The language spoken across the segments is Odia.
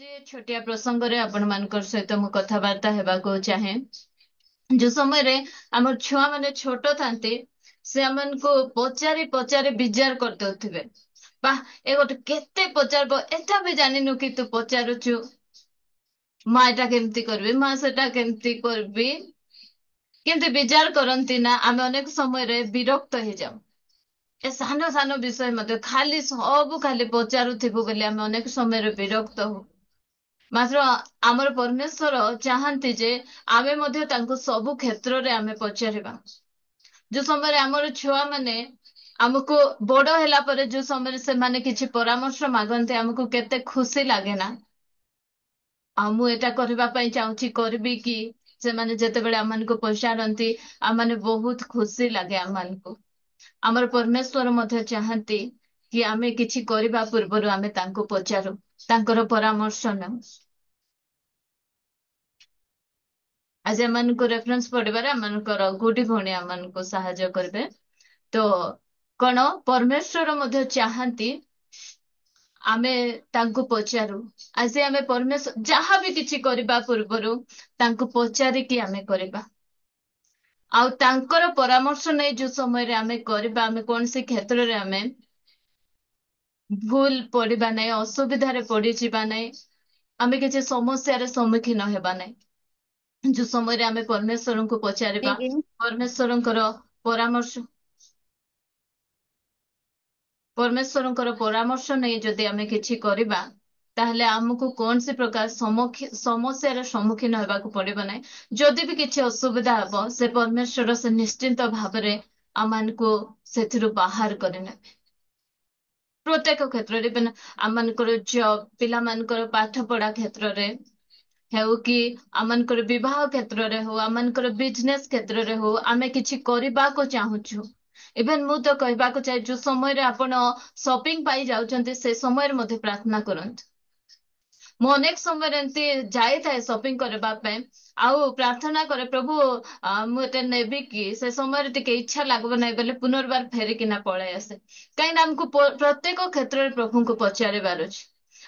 आज ये छोटिया प्रसंग रे आपण मानकर सहित मु कथबार्ता हेबाको चाहे जो समय रे हमर छुआ माने छोट थांते से हमन को पचारि पचारि विजार कर दउथिबे बा ए गोटे केते पचारबो एटा भी जानिनु कि तू पचारुछु माँ एटा केमती करबी माँ सेटा केमती करबी केमती विचार करंती ना आमे अनेक समय रे विरक्त हे जाऊ ए सानो सानो विषय मते खाली सब खाली पचारुथिबु बोली आमे अनेक समय रे विरक्त हो मात्र आमर परमेश्वर चाहती जे आमे मध्य तांको सब क्षेत्र रे आमे पचारिबा जो समय आमर छुआ माने हमको बड़ ହେଲା ପରେ जो समय से माने किछि परामर्श मागन्ते हमको केते खुशी लागे ना आ मु एटा करबा पई चाहूची करबी कि से माने जेते बेले हमनको पहुंचारंती आ माने बहुत खुशी लागे हमनको हमर परमेश्वर मध्य चाहती कि आमे किछि करबा पूर्वरु आमे तांको पचारू तांकर परामर्श न आज हमनको रेफरेंस पढ़िबारे हमनकर गुडी भणी हमनको सहायता करबे तो कौन परमेश्वर मध्य चाहती आमे तांको पचारू आज आमे परमेश्वर जहाँ भी किछि करबा पूर्वरु तांको पचारी कि आमे करबा आउ तांकर परामर्श नै जो समय रे आमे करबा आमे कोन से क्षेत्र रे आमे भूल पड़िबा नै असुविधा रे पड़ी जिबा नै आमे किछि समस्या रे सम्मुखीन हेबा नै जो समय रे आमे परमेश्वर को पचारिबा Speaking. परमेश्वरंकर परामर्श परमेश्वरंकर परामर्श नै जदि आमे किछि करबा ताहले हमको कौन सी प्रकार समस्या सम्मुखीन होबाक पड़िबा नै जदि भी किछि असुविधा हबो से परमेश्वर से निश्चिंत भाबरे आमानको सेथिरु बाहर करने प्रत्येक क्षेत्र रे आमानकर जॉब पिला मानकर पाठ पढ़ा क्षेत्र रे हेउ कि आमानकर विवाह क्षेत्र रे हो आमानकर बिजनेस क्षेत्र रे हो आमे किछि करबा को चाहूछु इभेन मु तो कहबाको चाहे जो समय रे आपण शॉपिंग पाई जाउचंती से समय रे मध्ये प्रार्थना करंत ମୁଁ ଅନେକ ସମୟରେ ଏମିତି ଯାଇଥାଏ ସପିଂ କରିବା ପାଇଁ ଆଉ ପ୍ରାର୍ଥନା କରେ ପ୍ରଭୁ ମୁଁ ଏଟା ନେବି କି ସେ ସମୟରେ ଟିକେ ଇଚ୍ଛା ଲାଗିବ ନାହିଁ ବୋଲେ ପୁନର୍ବାର ଫେରିକିନା ପଳେଇ ଆସେ କାହିଁକିନା ଆମକୁ ପ୍ରତ୍ୟେକ କ୍ଷେତ୍ରରେ ପ୍ରଭୁଙ୍କୁ ପଚାରିବାର ଅଛି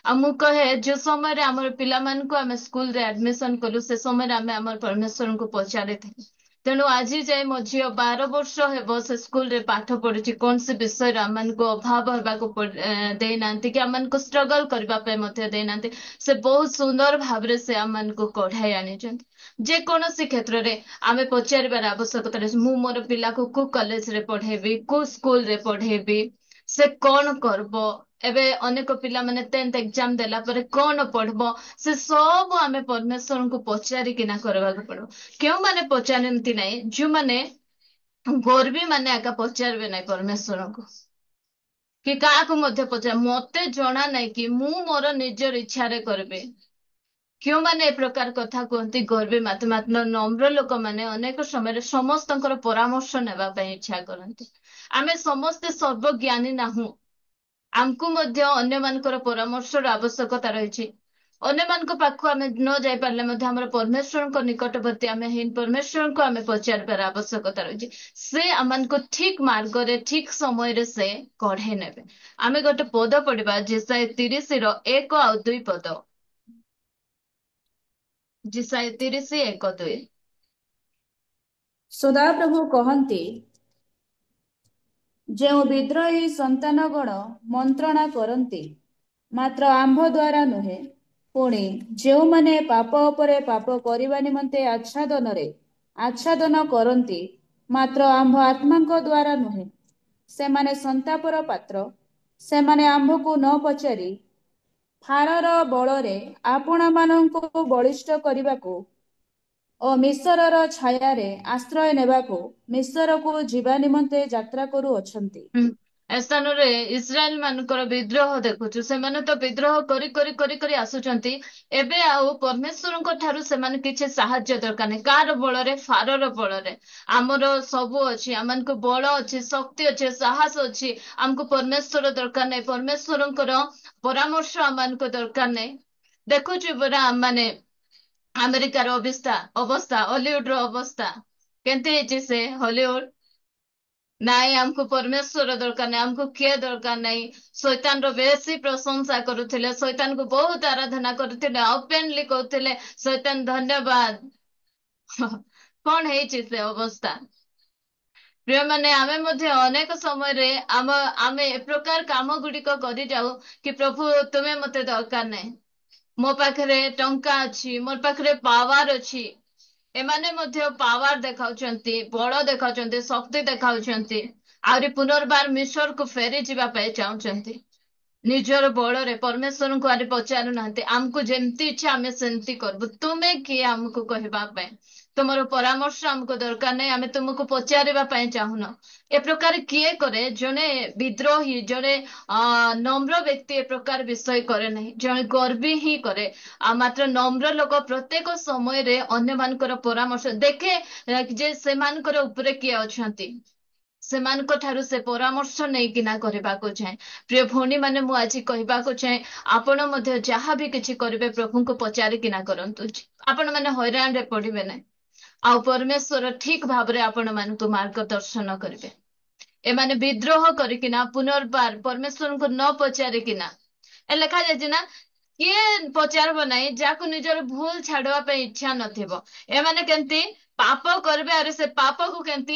ଆଉ ମୁଁ କହେ ଯୋଉ ସମୟରେ ଆମର ପିଲାମାନଙ୍କୁ ଆମେ ସ୍କୁଲରେ ଆଡମିସନ କଲୁ ସେ ସମୟରେ ଆମେ ଆମର ପରମେଶ୍ୱରଙ୍କୁ ପଚାରିଥିଲୁ ତେଣୁ ଆଜି ଯାଏ ମୋ ଝିଅ 12 ବର୍ଷ ହେବ ସେ ସ୍କୁଲରେ ପାଠ ପଢୁଛି କୌଣସି ବିଷୟରେ ଆମମାନଙ୍କୁ ଅଭାବ ହେବାକୁ ଦେଇନାହାନ୍ତି କି ଆମମାନଙ୍କୁ ଷ୍ଟ୍ରଗଲ କରିବା ପାଇଁ ମଧ୍ୟ ଦେଇନାହାନ୍ତି ସେ ବହୁତ ସୁନ୍ଦର ଭାବରେ ସେ ଆମମାନଙ୍କୁ କଢାଇ ଆଣିଛନ୍ତି ଯେକୌଣସି କ୍ଷେତ୍ରରେ ଆମେ ପଚାରିବାର ଆବଶ୍ୟକତା ରହିଛି ମୁଁ ମୋର ପିଲାକୁ କୋଉ କଲେଜରେ ପଢେଇବି କୋଉ ସ୍କୁଲରେ ପଢେଇବି ସେ କଣ କରବ ଏବେ ଅନେକ ପିଲାମାନେ 10th ଏକ୍ଜାମ ଦେଲା ପରେ କଣ ପଢବ ସେ ସବୁ ଆମେ ପରମେଶ୍ୱରଙ୍କୁ ପଚାରିକିନା କରିବାକୁ ପଡିବ କେଉଁମାନେ ପଚାରନ୍ତି ନାହିଁ ଯୋଉମାନେ ଗର୍ବୀ ମାନେ ଏକା ପଚାରିବେ ନାହିଁ ପରମେଶ୍ୱରଙ୍କୁ କି କାହାକୁ ମଧ୍ୟ ପଚାର ମତେ ଜଣା ନାହିଁ କି ମୁଁ ମୋର ନିଜର ଇଚ୍ଛାରେ କରିବି କେଉଁମାନେ ଏ ପ୍ରକାର କଥା କୁହନ୍ତି ଗର୍ବୀ ମାତ୍ମାତ୍ମ ନମ୍ର ଲୋକମାନେ ଅନେକ ସମୟରେ ସମସ୍ତଙ୍କର ପରାମର୍ଶ ନେବା ପାଇଁ ଇଚ୍ଛା କରନ୍ତି ଆମେ ସମସ୍ତେ ସର୍ବଜ୍ଞାନୀ ନାହୁଁ ଆମକୁ ମଧ୍ୟ ଅନ୍ୟମାନଙ୍କର ପରାମର୍ଶର ଆବଶ୍ୟକତା ରହିଛି ଅନ୍ୟମାନଙ୍କ ପାଖକୁ ଆମେ ନ ଯାଇ ପାରିଲେ ମଧ୍ୟ ଆମର ପରମେଶ୍ୱରଙ୍କ ନିକଟବର୍ତ୍ତୀ ଆମେ ହିଁ ପରମେଶ୍ୱରଙ୍କୁ ଆମେ ପଚାରିବାର ଆବଶ୍ୟକତା ରହିଛି ସେ ଆମମାନଙ୍କୁ ଠିକ ମାର୍ଗରେ ଠିକ ସମୟରେ ସେ କଢେଇ ନେବେ ଆମେ ଗୋଟେ ପଦ ପଢିବା ଯେସାଇ 30 ର 1 ଆଉ 2 ପଦ ଯେସାଇ 30 1 2 ସଦାପ୍ରଭୁ କହନ୍ତି, ଯେଉଁ ବିଦ୍ରୋହୀ ସନ୍ତାନଗଣ ମନ୍ତ୍ରଣା କରନ୍ତି, ମାତ୍ର ଆମ୍ଭ ଦ୍ୱାରା ନୁହେଁ, ପୁଣି ଯେଉଁମାନେ ପାପ ଉପରେ ପାପ କରିବା ନିମନ୍ତେ ଆଚ୍ଛାଦନ କରନ୍ତି, ମାତ୍ର ଆମ୍ଭ ଆତ୍ମାଙ୍କ ଦ୍ୱାରା ନୁହେଁ, ସେମାନେ ସନ୍ତାପର ପାତ୍ର। ସେମାନେ ଆମ୍ଭକୁ ନ ପଚାରି ଫାରର ବଳରେ ଆପଣମାନଙ୍କୁ ବଳିଷ୍ଠ କରିବାକୁ ଓ ମିଶରର ଛାୟାରେ ଆଶ୍ରୟ ନେବାକୁ ମିଶରକୁ ଯିବା ନିମନ୍ତେ ଯାତ୍ରା କରୁଅଛନ୍ତି। ଏ ସ୍ଥାନରେ ଇସ୍ରାଏଲ ମାନଙ୍କର ବିଦ୍ରୋହ ଦେଖୁଛୁ ସେମାନେ ତ ବିଦ୍ରୋହ କରି କରି କରି କରି ଆସୁଛନ୍ତି ଏବେ ଆଉ ପରମେଶ୍ୱରଙ୍କ ଠାରୁ ସେମାନେ କିଛି ସାହାଯ୍ୟ ଦରକାର ନାହିଁ କାହାର ବଳରେ ଫାରର ବଳରେ ଆମର ସବୁ ଅଛି ଆମମାନଙ୍କୁ ବଳ ଅଛି ଶକ୍ତି ଅଛି ସାହସ ଅଛି ଆମକୁ ପରମେଶ୍ୱର ଦରକାର ନାହିଁ ପରମେଶ୍ୱରଙ୍କର ପରାମର୍ଶ ଆମମାନଙ୍କୁ ଦରକାର ନାହିଁ ଦେଖୁଛୁ ପରା ମାନେ ଆମେରିକାର ଅବସ୍ଥା ହଲିଉଡର ଅବସ୍ଥା କେମିତି ହେଇଛି ସେ ହଲିଉଡ ନାଇଁ ଆମକୁ ପରମେଶ୍ୱର ଦରକାର ନାହିଁ, ଆମକୁ କିଏ ଦରକାର ନାହିଁ। ଶୈତାନର ବେଶୀ ପ୍ରଶଂସା କରୁଥିଲେ, ଶୈତାନକୁ ବହୁତ ଆରାଧନା କରୁଥିଲେ, ଓପେନଲି କହୁଥିଲେ ଶୈତାନ ଧନ୍ୟବାଦ। କଣ ହେଇଛି ସେ ଅବସ୍ଥା? ପ୍ରିୟମାନେ, ଆମେ ମଧ୍ୟ ଅନେକ ସମୟରେ ଆମେ ଏ ପ୍ରକାର କାମ ଗୁଡିକ କରିଯାଉ କି ପ୍ରଭୁ ତୁମେ ମତେ ଦରକାର ନାହିଁ, ମୋ ପାଖରେ ଟଙ୍କା ଅଛି, ମୋ ପାଖରେ ପାୱାର ଅଛି। ଏମାନେ ମଧ୍ୟ ପାୱାର ଦେଖାଉଛନ୍ତି, ବଳ ଦେଖାଉଛନ୍ତି, ଶକ୍ତି ଦେଖାଉଛନ୍ତି, ଆହୁରି ପୁନର୍ବାର ମିଶରକୁ ଫେରି ଯିବା ପାଇଁ ଚାହୁଁଛନ୍ତି। ନିଜର ବଳରେ ପରମେଶ୍ୱରଙ୍କୁ ଆରେ ପଚାରୁନାହାନ୍ତି, ଆମକୁ ଯେମିତି ଇଚ୍ଛା ଆମେ ସେମିତି କରିବୁ, ତୁମେ କିଏ ଆମକୁ କହିବା ପାଇଁ? ତୁମର ପରାମର୍ଶ ଆମକୁ ଦରକାର ନାହିଁ, ଆମେ ତୁମକୁ ପଚାରିବା ପାଇଁ ଚାହୁଁନ। ଏ ପ୍ରକାର କିଏ କରେ? ଜଣେ ବିଦ୍ରୋହୀ, ଜଣେ ନମ୍ର ବ୍ୟକ୍ତି ଏ ପ୍ରକାର ବିଷୟ କରେ ନାହିଁ, ଜଣେ ଗର୍ବୀ ହିଁ କରେ। ଆଉ ମାତ୍ର ନମ୍ର ଲୋକ ପ୍ରତ୍ୟେକ ସମୟରେ ଅନ୍ୟମାନଙ୍କର ପରାମର୍ଶ ଦେଖେ ଯେ ସେମାନଙ୍କର ଉପରେ କିଏ ଅଛନ୍ତି, ସେମାନଙ୍କ ଠାରୁ ସେ ପରାମର୍ଶ ନେଇକିନା କରିବାକୁ ଚାହେଁ। ପ୍ରିୟ ଭଉଣୀ ମାନେ, ମୁଁ ଆଜି କହିବାକୁ ଚାହେଁ, ଆପଣ ମଧ୍ୟ ଯାହା ବି କିଛି କରିବେ ପ୍ରଭୁଙ୍କୁ ପଚାରିକିନା କରନ୍ତୁ। ଆପଣ ମାନେ ହଇରାଣରେ ପଡିବେ ନାହିଁ, ଆଉ ପରମେଶ୍ୱର ଠିକ ଭାବରେ ଆପଣ ମାନଙ୍କୁ ମାର୍ଗଦର୍ଶନ କରିବେ। ଏମାନେ ବିଦ୍ରୋହ କରିକିନା ପୁନର୍ବାର ପରମେଶ୍ୱରଙ୍କୁ ନ ପଚାରିକିନା, ଏ ଲେଖାଯାଇଛି ନା, କିଏ ପଚାରିବ ନାହିଁ ଯାହାକୁ ନିଜର ଭୁଲ ଛାଡିବା ପାଇଁ ଇଚ୍ଛା ନଥିବ। ଏମାନେ କେମିତି ପାପ କରିବେ, ଆରେ ସେ ପାପକୁ କେମିତି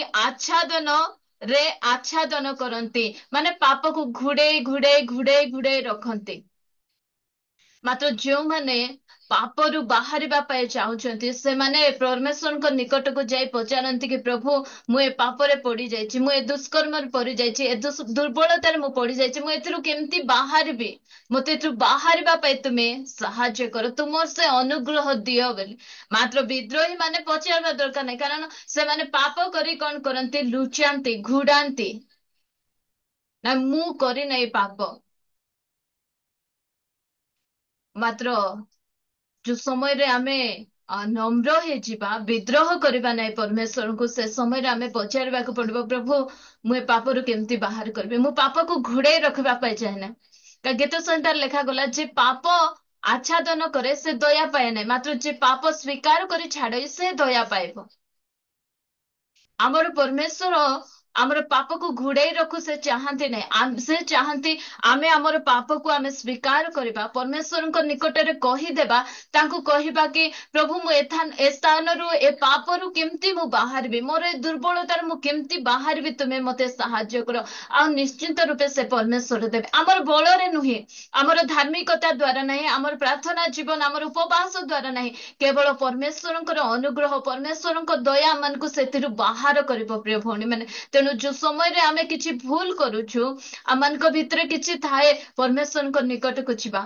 ଆଚ୍ଛାଦନ କରନ୍ତି, ମାନେ ପାପକୁ ଘୁଡେଇ ଘୁଡେଇ ଘୁଡେଇ ଘୁଡେଇ ରଖନ୍ତି। ମାତ୍ର ଯେଉଁମାନେ ପାପରୁ ବାହାରିବା ପାଇଁ ଚାହୁଁଛନ୍ତି, ସେମାନେ ପରମେଶ୍ୱରଙ୍କ ନିକଟକୁ ଯାଇ ପଚାରନ୍ତି କି ପ୍ରଭୁ, ମୁଁ ଏ ପାପରେ ପଡିଯାଇଛି, ମୁଁ ଏ ଦୁଷ୍କର୍ମରେ ପଡିଯାଇଛି, ଏ ଦୁର୍ବଳତାରେ ମୁଁ ପଡିଯାଇଛି, ମୁଁ ଏଥିରୁ କେମିତି ବାହାରିବି? ମତେ ଏଥିରୁ ବାହାରିବା ପାଇଁ ତୁମେ ସାହାଯ୍ୟ କର, ତୁମର ସେ ଅନୁଗ୍ରହ ଦିଅ ବୋଲି। ମାତ୍ର ବିଦ୍ରୋହୀ ମାନେ ପଚାରିବା ଦରକାର ନାହିଁ, କାରଣ ସେମାନେ ପାପ କରି କଣ କରନ୍ତି? ଲୁଚାନ୍ତି, ଘୁଡାନ୍ତି। ନା ମୁଁ କରିନାହିଁ ପାପ। ମାତ୍ର ଯୋଉ ସମୟରେ ଆମେ ନମ୍ର ହେଇଯିବା, ବିଦ୍ରୋହ କରିବା ନାହିଁ ପରମେଶ୍ୱରଙ୍କୁ, ସେ ସମୟରେ ଆମେ ପଚାରିବାକୁ ପଡିବ, ପ୍ରଭୁ ମୁଁ ଏ ପାପରୁ କେମିତି ବାହାର କରିବି? ମୁଁ ପାପକୁ ଘୋଡେଇ ରଖିବା ପାଇଁ ଚାହେଁ ନା। ଗୀତ ସଂହିତାରେ ଲେଖାଗଲା, ଯେ ପାପ ଆଚ୍ଛାଦନ କରେ ସେ ଦୟା ପାଏ ନାହିଁ, ମାତ୍ର ଯେ ପାପ ସ୍ୱୀକାର କରି ଛାଡେ ସେ ଦୟା ପାଇବ। ଆମର ପରମେଶ୍ୱର ଆମର ପାପକୁ ଘୋଡେଇ ରଖୁ ସେ ଚାହାନ୍ତି ନାହିଁ, ସେ ଚାହାନ୍ତି ଆମେ ଆମର ପାପକୁ ଆମେ ସ୍ୱୀକାର କରିବା, ପରମେଶ୍ୱରଙ୍କ ନିକଟରେ କହିଦେବା, ତାଙ୍କୁ କହିବା କି ପ୍ରଭୁ ମୁଁ ଏ ସ୍ଥାନରୁ ଏ ପାପରୁ କେମିତି ମୁଁ ବାହାରିବି, ମୋର ଏ ଦୁର୍ବଳତାରୁ ମୁଁ କେମିତି ବାହାରିବି, ତୁମେ ମତେ ସାହାଯ୍ୟ କର। ଆଉ ନିଶ୍ଚିନ୍ତ ରୂପେ ସେ ପରମେଶ୍ୱର ଦେବେ, ଆମର ବଳରେ ନୁହେଁ, ଆମର ଧାର୍ମିକତା ଦ୍ଵାରା ନାହିଁ, ଆମର ପ୍ରାର୍ଥନା ଜୀବନ, ଆମର ଉପବାସ ଦ୍ଵାରା ନାହିଁ, କେବଳ ପରମେଶ୍ୱରଙ୍କର ଅନୁଗ୍ରହ, ପରମେଶ୍ୱରଙ୍କ ଦୟା ଆମମାନଙ୍କୁ ସେଥିରୁ ବାହାର କରିବ। ପ୍ରିୟ ଭଉଣୀ ମାନେ, ତେଣୁ ଯୋଉ ସମୟରେ ଆମେ କିଛି ଭୁଲ କରୁଛୁ, ଆମମାନଙ୍କ ଭିତରେ କିଛି ଥାଏ, ପରମେଶ୍ୱରଙ୍କ ନିକଟକୁ ଯିବା,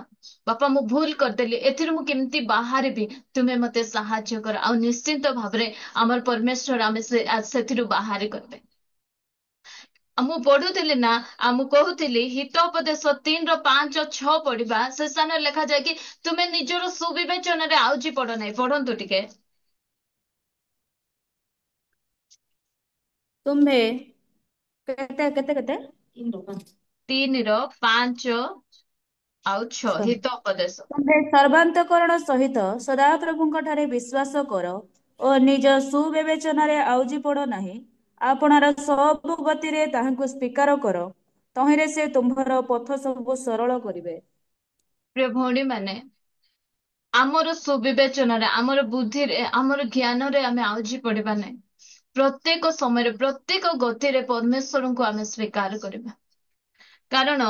ବାପା ମୁଁ ଭୁଲ କରିଦେଲି, ଏଥିରୁ ମୁଁ କେମିତି ବାହାରିବି, ତୁମେ ମତେ ସାହାଯ୍ୟ କର। ଆଉ ନିଶ୍ଚିନ୍ତ ଭାବରେ ଆମର ପରମେଶ୍ୱର ଆମେ ସେଥିରୁ ବାହାରି କରିବେ। ମୁଁ ପଢୁଥିଲି ନା, ମୁଁ କହୁଥିଲି ହିତୋପଦେଶ 3:5-6 ପଢିବା, ସେ ସ୍ଥାନରେ ଲେଖାଯାଏ କି ତୁମେ ନିଜର ସୁବିବେଚନାରେ ଆଉଜି ପଡ ନାହିଁ। ପଢନ୍ତୁ ଟିକେ। ତୁମ୍ଭେ କେତେ କେତେ କେତେ 3:5-6 ସହି ହିତୋପଦେଶ। ତୁମ୍ଭେ ସର୍ବାନ୍ତକରଣ ସହିତ ସଦାପ୍ରଭୁଙ୍କ ଠାରେ ବିଶ୍ୱାସ କର ଓ ନିଜ ସୁବିବେଚନାରେ ଆଉଜି ପଡ ନାହିଁ। ଆପଣାର ସବୁ ଗତିରେ ତାହାଙ୍କୁ ସ୍ୱୀକାର କର, ତହିଁରେ ସେ ତୁମ୍ଭର ପଥ ସବୁ ସରଳ କରିବେ। ପ୍ରିୟ ଭଉଣୀ ମାନେ, ଆମର ସୁବିବେଚନାରେ, ଆମର ବୁଦ୍ଧିରେ, ଆମର ଜ୍ଞାନରେ ଆମେ ଆଉଜି ପଡିବା ନାହିଁ। ପ୍ରତ୍ୟେକ ସମୟରେ, ପ୍ରତ୍ୟେକ ଗତିରେ ପରମେଶ୍ୱରଙ୍କୁ ଆମେ ସ୍ୱୀକାର କରିବା। କାରଣ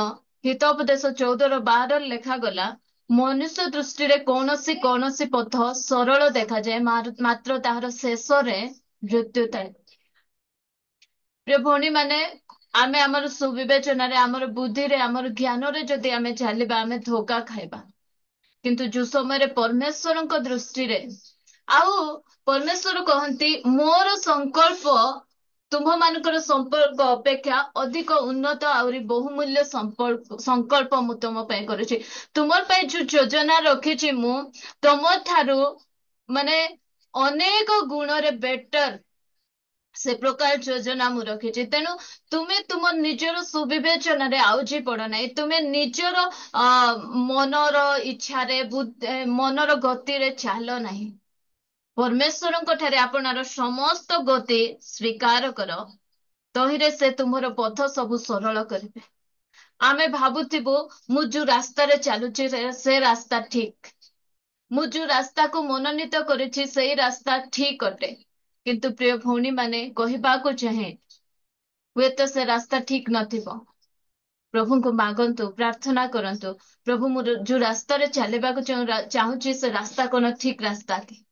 ହିତୋପଦେଶ 14:12 ଲେଖାଗଲା, ମନୁଷ୍ୟ ଦୃଷ୍ଟିରେ କୌଣସି ପଥ ସରଳ ଦେଖାଯାଏ, ମାତ୍ର ତାହାର ଶେଷରେ ମୃତ୍ୟୁ ଥାଏ। ପ୍ରିୟ ଭଉଣୀ ମାନେ, ଆମେ ଆମର ସୁବିବେଚନାରେ, ଆମର ବୁଦ୍ଧିରେ, ଆମର ଜ୍ଞାନରେ ଯଦି ଆମେ ଚାଲିବା, ଆମେ ଧୋକା ଖାଇବା। କିନ୍ତୁ ଯୋଉ ସମୟରେ ପରମେଶ୍ୱରଙ୍କ ଦୃଷ୍ଟିରେ, ଆଉ ପରମେଶ୍ୱର କହନ୍ତି ମୋର ସଂକଳ୍ପ ତୁମ୍ଭ ମାନଙ୍କର ସମ୍ପର୍କ ଅପେକ୍ଷା ଅଧିକ ଉନ୍ନତ, ଆହୁରି ବହୁମୂଲ୍ୟ ସଂକଳ୍ପ ମୁଁ ତୁମ ପାଇଁ କରୁଛି। ତୁମର ପାଇଁ ଯୋଉ ଯୋଜନା ରଖିଛି ମୁଁ, ତୁମ ଠାରୁ ମାନେ ଅନେକ ଗୁଣରେ ବେଟର ସେ ପ୍ରକାର ଯୋଜନା ମୁଁ ରଖିଛି। ତେଣୁ ତୁମେ ତୁମ ନିଜର ସୁବିବେଚନାରେ ଆଉଜି ପଡ ନାହିଁ, ତୁମେ ନିଜର ମନର ଇଚ୍ଛାରେ, ମନର ଗତିରେ ଚାଲ ନାହିଁ। ପରମେଶ୍ୱରଙ୍କ ଠାରେ ଆପଣର ସମସ୍ତ ଗତି ସ୍ୱୀକାର କର, ତହିଁରେ ସେ ତୁମର ପଥ ସବୁ ସରଳ କରିବେ। ଆମେ ଭାବୁଥିବୁ ମୁଁ ଯୋଉ ରାସ୍ତାରେ ଚାଲୁଛି ସେ ରାସ୍ତା ଠିକ, ମୁଁ ଯୋଉ ରାସ୍ତାକୁ ମନୋନୀତ କରିଛି ସେଇ ରାସ୍ତା ଠିକ ଅଟେ। କିନ୍ତୁ ପ୍ରିୟ ଭଉଣୀ ମାନେ, କହିବାକୁ ଚାହେଁ ହୁଏତ ସେ ରାସ୍ତା ଠିକ ନଥିବ। ପ୍ରଭୁଙ୍କୁ ମାଗନ୍ତୁ, ପ୍ରାର୍ଥନା କରନ୍ତୁ, ପ୍ରଭୁ ମୁଁ ଯୋଉ ରାସ୍ତାରେ ଚାଲିବାକୁ ଚାହୁଁଛି ସେ ରାସ୍ତା କଣ ଠିକ ରାସ୍ତା କି?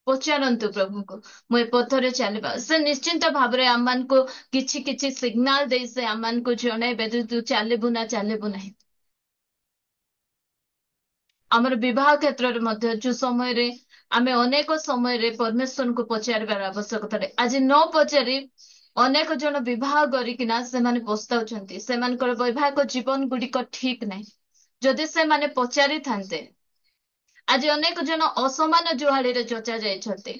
ପଚାରନ୍ତୁ ପ୍ରଭୁଙ୍କୁ, ମୁଁ ଏ ପଥରେ ଚାଲିବା। ସେ ନିଶ୍ଚିନ୍ତ ଭାବରେ ଆମମାନଙ୍କୁ କିଛି କିଛି ସିଗ୍ନାଲ ଦେଇ ସେ ଆମମାନଙ୍କୁ ଜଣେଇବେ ଯେ ତୁ ଚାଲିବୁ ନା ଚାଲିବୁ ନାହିଁ। ଆମର ବିବାହ କ୍ଷେତ୍ରରେ ମଧ୍ୟ ଯୋଉ ସମୟରେ ଆମେ ଅନେକ ସମୟରେ ପରମେଶ୍ୱରଙ୍କୁ ପଚାରିବାର ଆବଶ୍ୟକତା, ଆଜି ନ ପଚାରି ଅନେକ ଜଣ ବିବାହ କରିକିନା ସେମାନେ ପସ୍ତାଉଛନ୍ତି। ସେମାନଙ୍କର ବୈବାହିକ ଜୀବନ ଗୁଡିକ ଠିକ ନାହିଁ। ଯଦି ସେମାନେ ପଚାରିଥାନ୍ତେ, ଆଜି ଅନେକ ଜଣ ଅସମାନ ଜୁଆଳିରେ ଯଚା ଯାଇଛନ୍ତି,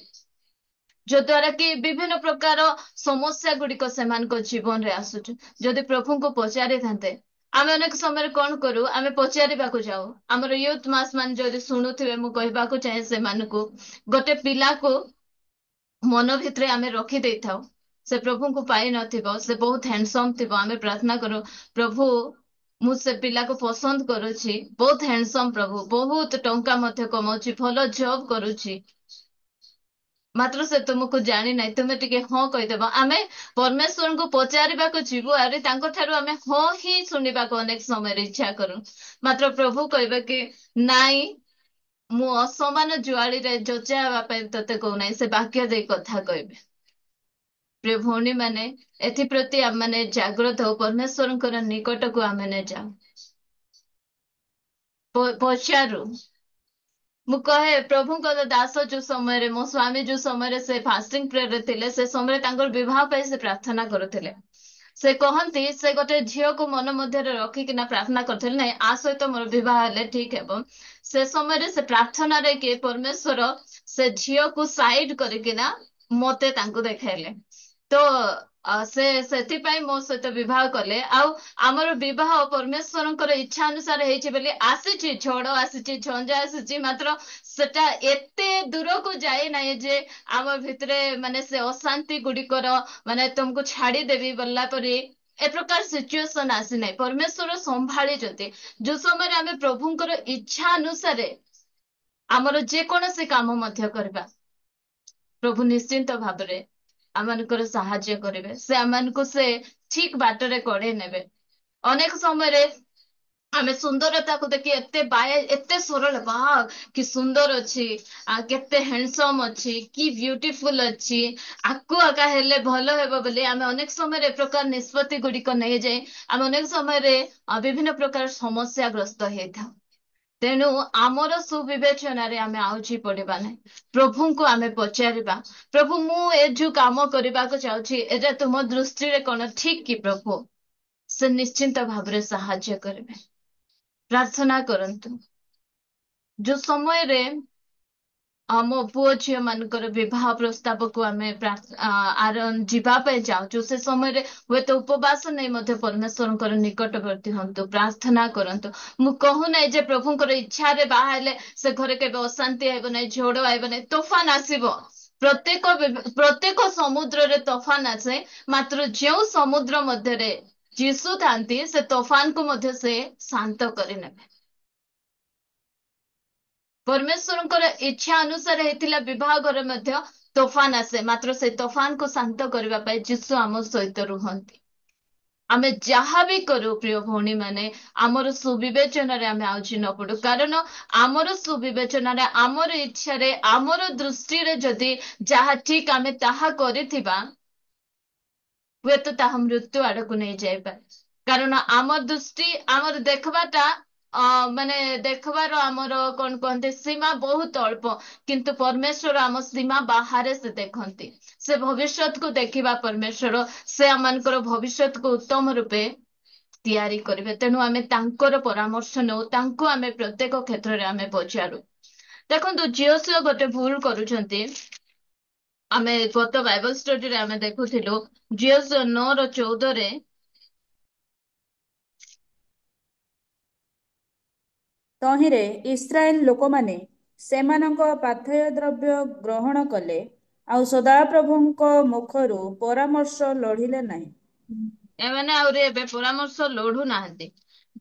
ଯଦ୍ୱାରା କି ବିଭିନ୍ନ ପ୍ରକାର ସମସ୍ୟା ଗୁଡିକ ସେମାନଙ୍କ ଜୀବନରେ ଆସୁଛି। ଯଦି ପ୍ରଭୁଙ୍କୁ ପଚାରିଥାନ୍ତେ, ଆମେ ଅନେକ ସମୟରେ କଣ କରୁ, ଆମେ ପଚାରିବାକୁ ଯାଉ। ଆମର ୟୁଥ ମାସ ମାନେ ଯଦି ଶୁଣୁଥିବେ, ମୁଁ କହିବାକୁ ଚାହେଁ ସେମାନଙ୍କୁ, ଗୋଟେ ପିଲାକୁ ମନ ଭିତରେ ଆମେ ରଖି ଦେଇଥାଉ। ସେ ପ୍ରଭୁଙ୍କୁ ପାଇ ନଥିବ, ସେ ବହୁତ ହ୍ୟାଣ୍ଡସମ ଥିବ, ଆମେ ପ୍ରାର୍ଥନା କରୁ, ପ୍ରଭୁ ମୁଁ ସେ ପିଲାକୁ ପସନ୍ଦ କରୁଛି, ବହୁତ ହ୍ୟାଣ୍ଡସମ ପ୍ରଭୁ, ବହୁତ ଟଙ୍କା ମଧ୍ୟ କମାଉଛି, ଭଲ ଜବ କରୁଛି, ମାତ୍ର ସେ ତୁମକୁ ଜାଣିନାହିଁ, ତୁମେ ଟିକେ ହଁ କହିଦେବ। ଆମେ ପରମେଶ୍ୱରଙ୍କୁ ପଚାରିବାକୁ ଯିବୁ, ଆରେ ତାଙ୍କ ଠାରୁ ଆମେ ହଁ ହିଁ ଶୁଣିବାକୁ ଅନେକ ସମୟରେ ଇଚ୍ଛା କରୁ। ମାତ୍ର ପ୍ରଭୁ କହିବେ କି ନାଇଁ, ମୁଁ ଅସମାନ ଜୁଆଳିରେ ଯଚା ହେବା ପାଇଁ ତତେ କହୁନାହିଁ, ସେ ବାକ୍ୟ ଦେଇ କଥା କହିବେ। ପ୍ରିୟ ଭଉଣୀ ମାନେ, ଏଥିପ୍ରତି ଆମେ ଜାଗ୍ରତ ହଉ, ପରମେଶ୍ୱରଙ୍କର ନିକଟକୁ ଆମେ ଯାଉ, ପଚାରୁ। ମୁଁ କହେ ପ୍ରଭୁଙ୍କର ଦାସ ଯୋଉ ସମୟରେ, ମୋ ସ୍ଵାମୀ ଯୋଉ ସମୟରେ ସେ ଫାଷ୍ଟିଂ ପ୍ରେୟରରେ ଥିଲେ, ସେ ସମୟରେ ତାଙ୍କର ବିବାହ ପାଇଁ ସେ ପ୍ରାର୍ଥନା କରୁଥିଲେ। ସେ କହନ୍ତି ସେ ଗୋଟେ ଝିଅକୁ ମନ ମଧ୍ୟରେ ରଖିକିନା ପ୍ରାର୍ଥନା କରୁଥିଲେ, ନାଇଁ ଆ ସହିତ ମୋର ବିବାହ ହେଲେ ଠିକ ହେବ। ସେ ସମୟରେ ସେ ପ୍ରାର୍ଥନାରେ କିଏ ପରମେଶ୍ୱର ସେ ଝିଅକୁ ସାଇଡ କରିକିନା ମତେ ତାଙ୍କୁ ଦେଖାଇଲେ। ତ ସେ ସେଥିପାଇଁ ମୋ ସହିତ ବିବାହ କଲେ। ଆଉ ଆମର ବିବାହ ପରମେଶ୍ୱରଙ୍କର ଇଚ୍ଛା ଅନୁସାରେ ହେଇଛି ବୋଲି, ଆସିଛି ଝଡ଼, ଆସିଛି ଝଞ୍ଜା ଆସିଛି, ମାତ୍ର ସେଟା ଏତେ ଦୂରକୁ ଯାଇନାହିଁ ଯେ ଆମ ଭିତରେ ମାନେ ସେ ଅଶାନ୍ତି ଗୁଡିକର ମାନେ ତୁମକୁ ଛାଡିଦେବି ବୋଲା ପରି ଏ ପ୍ରକାର ସିଚୁଏସନ ଆସିନାହିଁ। ପରମେଶ୍ୱର ସମ୍ଭାଳିଛନ୍ତି। ଯୋଉ ସମୟରେ ଆମେ ପ୍ରଭୁଙ୍କର ଇଚ୍ଛା ଅନୁସାରେ ଆମର ଯେକୌଣସି କାମ ମଧ୍ୟ କରିବା, ପ୍ରଭୁ ନିଶ୍ଚିନ୍ତ ଭାବରେ ଆମମାନଙ୍କର ସାହାଯ୍ୟ କରିବେ। ସେ ଆମମାନଙ୍କୁ ସେ ଠିକ ବାଟରେ କଢେଇ ନେବେ। ଅନେକ ସମୟରେ ଆମେ ସୁନ୍ଦରତାକୁ ଦେଖି ଏତେ ସରଳ, ବାହ କି ସୁନ୍ଦର ଅଛି, କେତେ ହ୍ୟାଣ୍ଡସମ ଅଛି, କି ବ୍ୟୁଟିଫୁଲ ଅଛି, ଆକୁ ଆକା ହେଲେ ଭଲ ହେବ ବୋଲି ଆମେ ଅନେକ ସମୟରେ ଏ ପ୍ରକାର ନିଷ୍ପତ୍ତି ଗୁଡିକ ନେଇଯାଇ ଆମେ ଅନେକ ସମୟରେ ବିଭିନ୍ନ ପ୍ରକାର ସମସ୍ୟାଗ୍ରସ୍ତ ହେଇଥାଉ। ତେଣୁ ଆମର ସୁବିବେଚନାରେ ଆମେ ଆଉଜି ପଡିବା ନାହିଁ। ପ୍ରଭୁଙ୍କୁ ଆମେ ପଚାରିବା, ପ୍ରଭୁ ମୁଁ ଏ ଯୋଉ କାମ କରିବାକୁ ଚାହୁଁଛି, ଏଟା ତୁମ ଦୃଷ୍ଟିରେ କଣ ଠିକ କି ପ୍ରଭୁ? ସେ ନିଶ୍ଚିନ୍ତ ଭାବରେ ସାହାଯ୍ୟ କରିବେ। ପ୍ରାର୍ଥନା କରନ୍ତୁ। ଯୋଉ ସମୟରେ ଆମ ପୁଅ ଝିଅ ମାନଙ୍କର ବିବାହ ପ୍ରସ୍ତାବକୁ ଆମେ ଯିବା ପାଇଁ ଚାହୁଁଛୁ, ସେ ସମୟରେ ହୁଏତ ଉପବାସ ନେଇ ମଧ୍ୟ ପରମେଶ୍ୱରଙ୍କର ନିକଟବର୍ତ୍ତୀ ହୁଅନ୍ତୁ, ପ୍ରାର୍ଥନା କରନ୍ତୁ। ମୁଁ କହୁନାହିଁ ଯେ ପ୍ରଭୁଙ୍କର ଇଚ୍ଛାରେ ବାହା ହେଲେ ସେ ଘରେ କେବେ ଅଶାନ୍ତି ଆଇବ ନାହିଁ, ଝଡ଼ ଆଇବ ନାହିଁ, ତୋଫାନ ଆସିବ। ପ୍ରତ୍ୟେକ ସମୁଦ୍ରରେ ତୋଫାନ ଆସେ, ମାତ୍ର ଯେଉଁ ସମୁଦ୍ର ମଧ୍ୟରେ ଯୀଶୁ ଥାନ୍ତି, ସେ ତୋଫାନକୁ ମଧ୍ୟ ସେ ଶାନ୍ତ କରିନେବେ। ପରମେଶ୍ୱରଙ୍କର ଇଚ୍ଛା ଅନୁସାରେ ହେଇଥିଲା ବିବାହ ଘରେ ମଧ୍ୟ ତୋଫାନ ଆସେ, ମାତ୍ର ସେ ତୋଫାନକୁ ଶାନ୍ତ କରିବା ପାଇଁ ଯୀଶୁ ଆମ ସହିତ ରୁହନ୍ତି। ଆମେ ଯାହା ବି କରୁ ପ୍ରିୟ ଭଉଣୀ ମାନେ, ଆମର ସୁବିବେଚନାରେ ଆମେ ଆଉଜି ନ ପଡୁ। କାରଣ ଆମର ସୁବିବେଚନାରେ, ଆମର ଇଚ୍ଛାରେ, ଆମର ଦୃଷ୍ଟିରେ ଯଦି ଯାହା ଠିକ ଆମେ ତାହା କରିଥିବା, ହୁଏତ ତାହା ମୃତ୍ୟୁ ଆଡକୁ ନେଇଯାଇପାରେ। କାରଣ ଆମ ଦୃଷ୍ଟି, ଆମର ଦେଖିବାଟା ମାନେ ଦେଖିବାର ଆମର କଣ କୁହନ୍ତି ସୀମା ବହୁତ ଅଳ୍ପ, କିନ୍ତୁ ପରମେଶ୍ୱର ଆମ ସୀମା ବାହାରେ ସେ ଦେଖନ୍ତି। ସେ ଭବିଷ୍ୟତକୁ ଦେଖିବା ପରମେଶ୍ୱର, ସେ ଆମମାନଙ୍କର ଭବିଷ୍ୟତକୁ ଉତ୍ତମ ରୂପେ ତିଆରି କରିବେ। ତେଣୁ ଆମେ ତାଙ୍କର ପରାମର୍ଶ ନେଉ, ତାଙ୍କୁ ଆମେ ପ୍ରତ୍ୟେକ କ୍ଷେତ୍ରରେ ଆମେ ପଚାରୁ। ଦେଖନ୍ତୁ, ଝିଅ ଗୋଟେ ଭୁଲ କରୁଛନ୍ତି। ଆମେ ଗତ ବାଇବଲ ଷ୍ଟଡିରେ ଆମେ ଦେଖୁଥିଲୁ, ଝିଅ 9:14, ତହିଁରେ ଇସ୍ରାଏଲ ଲୋକମାନେ ସେମାନଙ୍କ ପାଥେୟ ଦ୍ରବ୍ୟ ଗ୍ରହଣ କଲେ, ଆଉ ସଦାପ୍ରଭୁଙ୍କ ମୁଖରୁ ପରାମର୍ଶ ଲୋଡ଼ିଲେ ନାହିଁ। ଏମାନେ ଆହୁରି ଏବେ ପରାମର୍ଶ ଲୋଢୁ ନାହାନ୍ତି।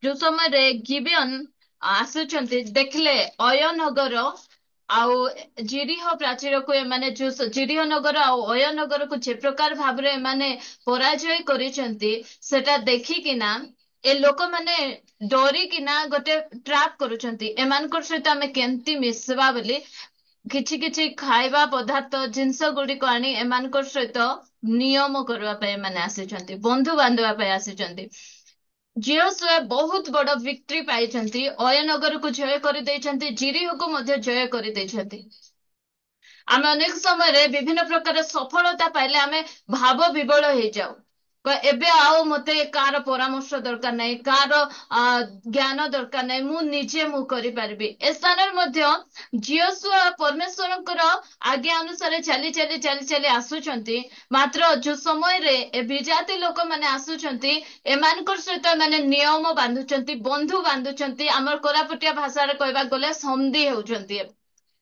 ଯୋଉ ସମୟରେ ଗିବିଅନ ଆସୁଛନ୍ତି ଦେଖିଲେ ଅୟନଗର ଆଉ ଜିରିହ ପ୍ରାଚୀରକୁ ଏମାନେ ଯୋଉ ଜିରିହ ନଗର ଆଉ ଅୟନଗରକୁ ଯେ ପ୍ରକାର ଭାବରେ ଏମାନେ ପରାଜୟ କରିଛନ୍ତି ସେଟା ଦେଖିକିନା ଏ ଲୋକମାନେ ଡରିକିନା ଗୋଟେ ଟ୍ରାପ୍ କରୁଛନ୍ତି ଏମାନଙ୍କ ସହିତ ଆମେ କେମିତି ମିଶିବା ବୋଲି କିଛି କିଛି ଖାଇବା ପଦାର୍ଥ ଜିନିଷ ଗୁଡିକ ଆଣି ଏମାନଙ୍କ ସହିତ ନିୟମ କରିବା ପାଇଁ ଏମାନେ ଆସିଛନ୍ତି, ବନ୍ଧୁ ବାନ୍ଧିବା ପାଇଁ ଆସିଛନ୍ତି। ଜିଓସୁଏ ବହୁତ ବଡ ଭିକ୍ଟ୍ରି ପାଇଛନ୍ତି, ଅୟନଗରକୁ ଜୟ କରିଦେଇଛନ୍ତି, ଜିରିହକୁ ମଧ୍ୟ ଜୟ କରିଦେଇଛନ୍ତି। ଆମେ ଅନେକ ସମୟରେ ବିଭିନ୍ନ ପ୍ରକାର ସଫଳତା ପାଇଲେ ଆମେ ଭାବ ବିବଳ ହେଇଯାଉ। ଏବେ ଆଉ ମତେ କାହାର ପରାମର୍ଶ ଦରକାର ନାହିଁ, କାହାର ଜ୍ଞାନ ଦରକାର ନାହିଁ, ମୁଁ କରିପାରିବି। ଏ ସ୍ଥାନରେ ମଧ୍ୟ ଜିଓସୁଆ ପରମେଶ୍ୱରଙ୍କର ଆଜ୍ଞା ଅନୁସାରେ ଚାଲି ଚାଲି ଚାଲି ଚାଲି ଆସୁଛନ୍ତି। ମାତ୍ର ଯୋଉ ସମୟରେ ଏ ବିଜାତି ଲୋକମାନେ ଆସୁଛନ୍ତି ଏମାନଙ୍କ ସହିତ ଏମାନେ ନିୟମ ବାନ୍ଧୁଛନ୍ତି, ବନ୍ଧୁ ବାନ୍ଧୁଛନ୍ତି। ଆମର କୋରାପୁଟିଆ ଭାଷାରେ କହିବାକୁ ଗଲେ ସନ୍ଧି ହେଉଛନ୍ତି।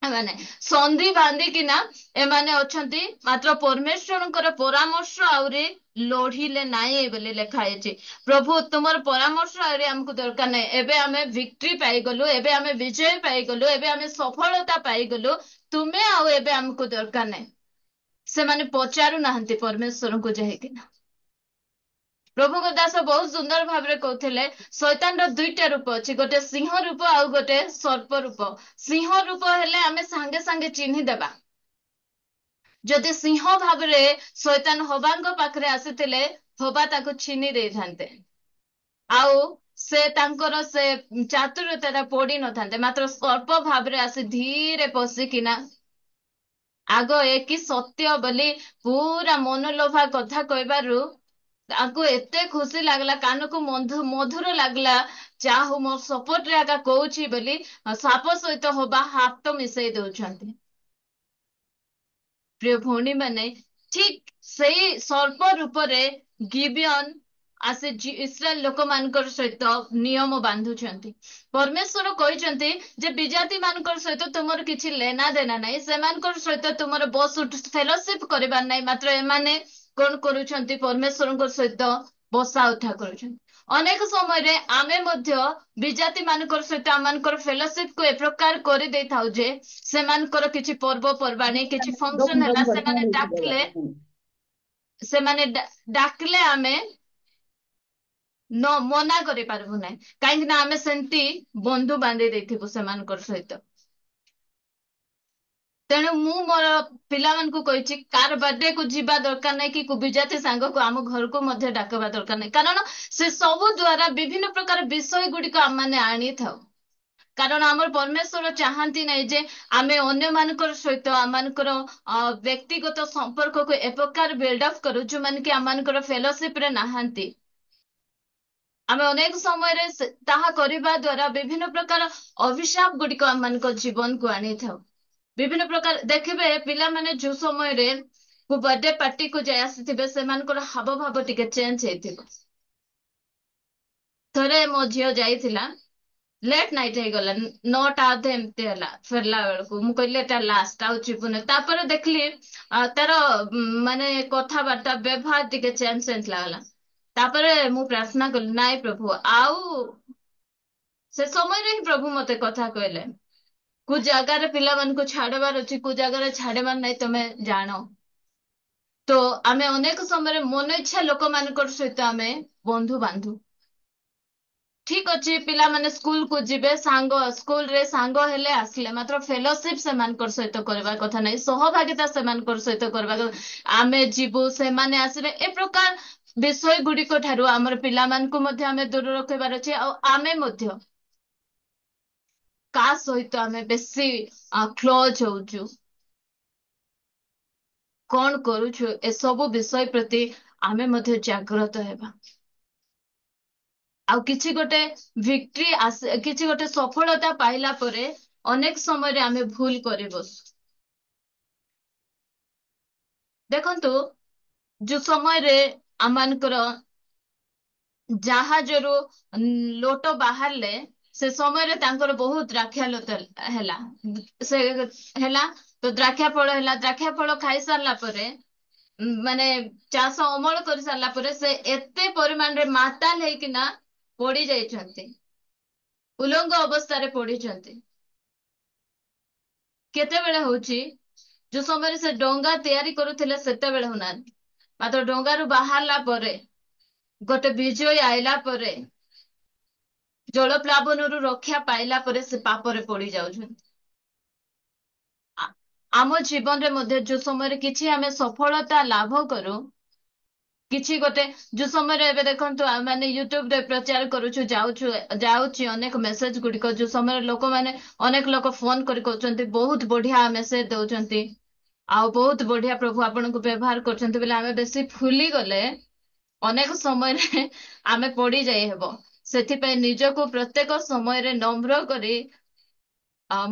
ଏମାନେ ସନ୍ଧି ବାନ୍ଧିକିନା ଏମାନେ ଅଛନ୍ତି। ମାତ୍ର ପରମେଶ୍ୱରଙ୍କର ପରାମର୍ଶ ଆହୁରି ଲୋଢିଲେ ନାହିଁ ବୋଲି ଲେଖା ହେଇଛି। ପ୍ରଭୁ ତୁମର ପରାମର୍ଶ ଆହୁରି ଆମକୁ ଦରକାର ନାହିଁ। ଏବେ ଆମେ ଭିକ୍ଟ୍ରି ପାଇଗଲୁ, ଏବେ ଆମେ ବିଜୟ ପାଇଗଲୁ, ଏବେ ଆମେ ସଫଳତା ପାଇଗଲୁ, ତୁମେ ଆଉ ଏବେ ଆମକୁ ଦରକାର ନାହିଁ। ସେମାନେ ପଚାରୁନାହାନ୍ତି ପରମେଶ୍ୱରଙ୍କୁ ଯାଇକିନା। ପ୍ରଭୁଙ୍କ ଦାସ ବହୁତ ସୁନ୍ଦର ଭାବରେ କହୁଥିଲେ ଶୈତାନର ଦୁଇଟା ରୂପ ଅଛି, ଗୋଟେ ସିଂହ ରୂପ ଆଉ ଗୋଟେ ସର୍ପ ରୂପ। ସିଂହ ରୂପ ହେଲେ ଆମେ ସାଙ୍ଗେ ସାଙ୍ଗେ ଚିହ୍ନିଦେବା। ଯଦି ସିଂହ ଭାବରେ ଶୈତାନ ହବାଙ୍କ ପାଖରେ ଆସିଥିଲେ ହବା ତାକୁ ଛିନି ଦେଇଥାନ୍ତେ ଆଉ ସେ ତାଙ୍କର ସେ ଚାତୁରତା ପଡି ନଥାନ୍ତେ। ମାତ୍ର ସର୍ପ ଭାବରେ ଆସି ଧୀରେ ପଶିକିନା ଆଗ ଏ କି ସତ୍ୟ ବୋଲି ପୁରା ମନଲୋଭା କଥା କହିବାରୁ ତାଙ୍କୁ ଏତେ ଖୁସି ଲାଗିଲା, କାନକୁ ମଧୁର ଲାଗିଲା। ଯାହା ହଉ ମୋ ସପୋର୍ଟରେ ଆକା କହୁଛି ବୋଲି ସାପ ସହିତ ହବା ହାତ ମିଶେଇ ଦଉଛନ୍ତି। ପ୍ରିୟ ଭଉଣୀ ମାନେ, ଠିକ ସେଇ ସର୍ପ ରୂପରେ ଗିବିଅନ ଆସି ଇସ୍ରାଏଲ ଲୋକମାନଙ୍କର ସହିତ ନିୟମ ବାନ୍ଧୁଛନ୍ତି। ପରମେଶ୍ୱର କହିଛନ୍ତି ଯେ ବିଜାତି ମାନଙ୍କର ସହିତ ତୁମର କିଛି ଲେନା ଦେନା ନାହିଁ, ସେମାନଙ୍କର ସହିତ ତୁମର ବସ ଉଠ ଫେଲୋସିପ କରିବାର ନାହିଁ। ମାତ୍ର ଏମାନେ କଣ କରୁଛନ୍ତି? ପରମେଶ୍ୱରଙ୍କ ସହିତ ବସା ଉଠା କରୁଛନ୍ତି। ଅନେକ ସମୟରେ ଆମେ ମଧ୍ୟ ବିଜାତି ମାନଙ୍କର ସହିତ ଆମମାନଙ୍କର ଫେଲୋସିପ କୁ ଏ ପ୍ରକାର କରିଦେଇଥାଉ ଯେ ସେମାନଙ୍କର କିଛି ପର୍ବପର୍ବାଣୀ କିଛି ଫଙ୍କସନ ହେଲା ସେମାନେ ଡାକିଲେ ଆମେ ମନା କରିପାରିବୁ ନାହିଁ, କାହିଁକି ନା ଆମେ ସେମିତି ବନ୍ଧୁ ବାନ୍ଧି ଦେଇଥିବୁ ସେମାନଙ୍କର ସହିତ। ତେଣୁ ମୁଁ ମୋର ପିଲାମାନଙ୍କୁ କହିଛି କାହାର ବାର୍ଥଡେ କୁ ଯିବା ଦରକାର ନାହିଁ, କି ବିଜାତି ସାଙ୍ଗକୁ ଆମ ଘରକୁ ମଧ୍ୟ ଡାକିବା ଦରକାର ନାହିଁ। କାରଣ ସେ ସବୁ ଦ୍ଵାରା ବିଭିନ୍ନ ପ୍ରକାର ବିଷୟ ଗୁଡିକ ଆମମାନେ ଆଣିଥାଉ। କାରଣ ଆମର ପରମେଶ୍ୱର ଚାହାନ୍ତି ନାହିଁ ଯେ ଆମେ ଅନ୍ୟମାନଙ୍କର ସହିତ ଆମମାନଙ୍କର ବ୍ୟକ୍ତିଗତ ସମ୍ପର୍କକୁ ଏପ୍ରକାର ବିଲ୍ଡଅପ୍ କରୁ ଯୋଉମାନେ କି ଆମମାନଙ୍କର ଫେଲୋସିପ ରେ ନାହାନ୍ତି। ଆମେ ଅନେକ ସମୟରେ ତାହା କରିବା ଦ୍ଵାରା ବିଭିନ୍ନ ପ୍ରକାର ଅଭିଶାପ ଗୁଡିକ ଆମମାନଙ୍କ ଜୀବନକୁ ଆଣିଥାଉ। ବିଭିନ୍ନ ପ୍ରକାର ଦେଖିବେ ପିଲାମାନେ ଯୋଉ ସମୟରେ ବର୍ଥଡେ ପାର୍ଟି କୁ ଯାଇ ଆସିଥିବେ ସେମାନଙ୍କର ହାବ ଭାବ ଟିକେ ଚେଞ୍ଜ ହେଇଥିବ। ଥରେ ମୋ ଝିଅ ଯାଇଥିଲା, ଲେଟ୍ ନାଇଟ୍ ହେଇଗଲା, 9ଟା ଅଧେ ଏମିତି ହେଲା ଫେରିଲା ବେଳକୁ। ମୁଁ କହିଲି ଏଟା ଲାଷ୍ଟ, ଆଉ ଯିବୁନି। ତାପରେ ଦେଖିଲି ତାର ମାନେ କଥାବାର୍ତ୍ତା ବ୍ୟବହାର ଟିକେ ଚେଞ୍ଜ ଚେଞ୍ଜ ଲାଗଲା। ତାପରେ ମୁଁ ପ୍ରାର୍ଥନା କଲି, ନାଇଁ ପ୍ରଭୁ, ଆଉ ସେ ସମୟରେ ହିଁ ପ୍ରଭୁ ମତେ କଥା କହିଲେ, କୋଉ ଜାଗାରେ ପିଲାମାନଙ୍କୁ ଛାଡିବାର ଅଛି, କୋଉ ଜାଗାରେ ଛାଡିବାର ନାହିଁ ତମେ ଜାଣ। ତ ଆମେ ଅନେକ ସମୟରେ ମନ ଇଚ୍ଛା ଲୋକମାନଙ୍କର ସହିତ ଆମେ ବନ୍ଧୁ ବାନ୍ଧୁ। ଠିକ ଅଛି, ପିଲାମାନେ ସ୍କୁଲ କୁ ଯିବେ, ସ୍କୁଲରେ ସାଙ୍ଗ ହେଲେ ଆସିଲେ, ମାତ୍ର ଫେଲୋସିପ ସେମାନଙ୍କର ସହିତ କରିବା କଥା ନାହିଁ, ସହଭାଗିତା ସେମାନଙ୍କର ସହିତ କରିବା କଥା। ଆମେ ଯିବୁ ସେମାନେ ଆସିବେ, ଏ ପ୍ରକାର ବିଷୟ ଗୁଡିକ ଠାରୁ ଆମର ପିଲାମାନଙ୍କୁ ମଧ୍ୟ ଆମେ ଦୂର ରଖିବାର ଅଛି। ଆଉ ଆମେ ମଧ୍ୟ କାହା ସହିତ ଆମେ ବେଶୀ କ୍ଲୋଜ ହଉଛୁ, କଣ କରୁଛୁ, ଏସବୁ ବିଷୟ ପ୍ରତି ଆମେ ମଧ୍ୟ ଜାଗ୍ରତ ହେବା। ଆଉ କିଛି ଗୋଟେ ଭିକ୍ଟ୍ରି ଆସେ, କିଛି ଗୋଟେ ସଫଳତା ପାଇଲା ପରେ ଅନେକ ସମୟରେ ଆମେ ଭୁଲ କରି ବସୁ। ଦେଖନ୍ତୁ, ଯୋଉ ସମୟରେ ଆମମାନଙ୍କର ଜାହାଜରୁ ଲୋଟ ବାହାରିଲେ ସେ ସମୟରେ ତାଙ୍କର ବହୁତ ଦ୍ରାକ୍ଷାଲତା ହେଲା। ସେ ହେଲା ତ ଦ୍ରାକ୍ଷା ଫଳ ହେଲା। ଦ୍ରାକ୍ଷା ଫଳ ଖାଇସାରିଲା ପରେ ମାନେ ଚାଷ ଅମଳ କରି ସାରିଲା ପରେ ସେ ଏତେ ପରିମାଣରେ ମାତାଲ ହେଇକିନା ପଡି ଯାଇଛନ୍ତି, ଉଲଙ୍ଗ ଅବସ୍ଥାରେ ପଡିଛନ୍ତି। କେତେବେଳେ ହଉଛି, ଯୋଉ ସମୟରେ ସେ ଡଙ୍ଗା ତିଆରି କରୁଥିଲେ ସେତେବେଳେ ହଉନାହାନ୍ତି, ମାତ୍ର ଡଙ୍ଗାରୁ ବାହାରିଲା ପରେ, ଗୋଟେ ବିଜୟ ଆଇଲା ପରେ, ଜଳପ୍ଲାବନରୁ ରକ୍ଷା ପାଇଲା ପରେ ସେ ପାପରେ ପଡି ଯାଉଛନ୍ତି। ଆ- ଆମ ଜୀବନରେ ମଧ୍ୟ ଯୋଉ ସମୟରେ କିଛି ଆମେ ସଫଳତା ଲାଭ କରୁ, କିଛି ଗୋଟେ ଯୋଉ ସମୟରେ ଏବେ ଦେଖନ୍ତୁ ଆମେ ମାନେ ୟୁଟ୍ୟୁବରେ ପ୍ରଚାର କରୁଛୁ, ଯାଉଛି ଅନେକ ମେସେଜ ଗୁଡିକ, ଯୋଉ ସମୟରେ ଲୋକମାନେ, ଅନେକ ଲୋକ ଫୋନ କରି କହୁଛନ୍ତି ବହୁତ ବଢିଆ ମେସେଜ ଦଉଛନ୍ତି, ଆଉ ବହୁତ ବଢିଆ ପ୍ରଭୁ ଆପଣଙ୍କୁ ବ୍ୟବହାର କରୁଛନ୍ତି ବୋଲି ଆମେ ବେଶୀ ଫୁଲି ଗଲେ ଅନେକ ସମୟରେ ଆମେ ପଡି ଯାଇ ହେବ। ସେଥିପାଇଁ ନିଜକୁ ପ୍ରତ୍ୟେକ ସମୟରେ ନମ୍ର କରି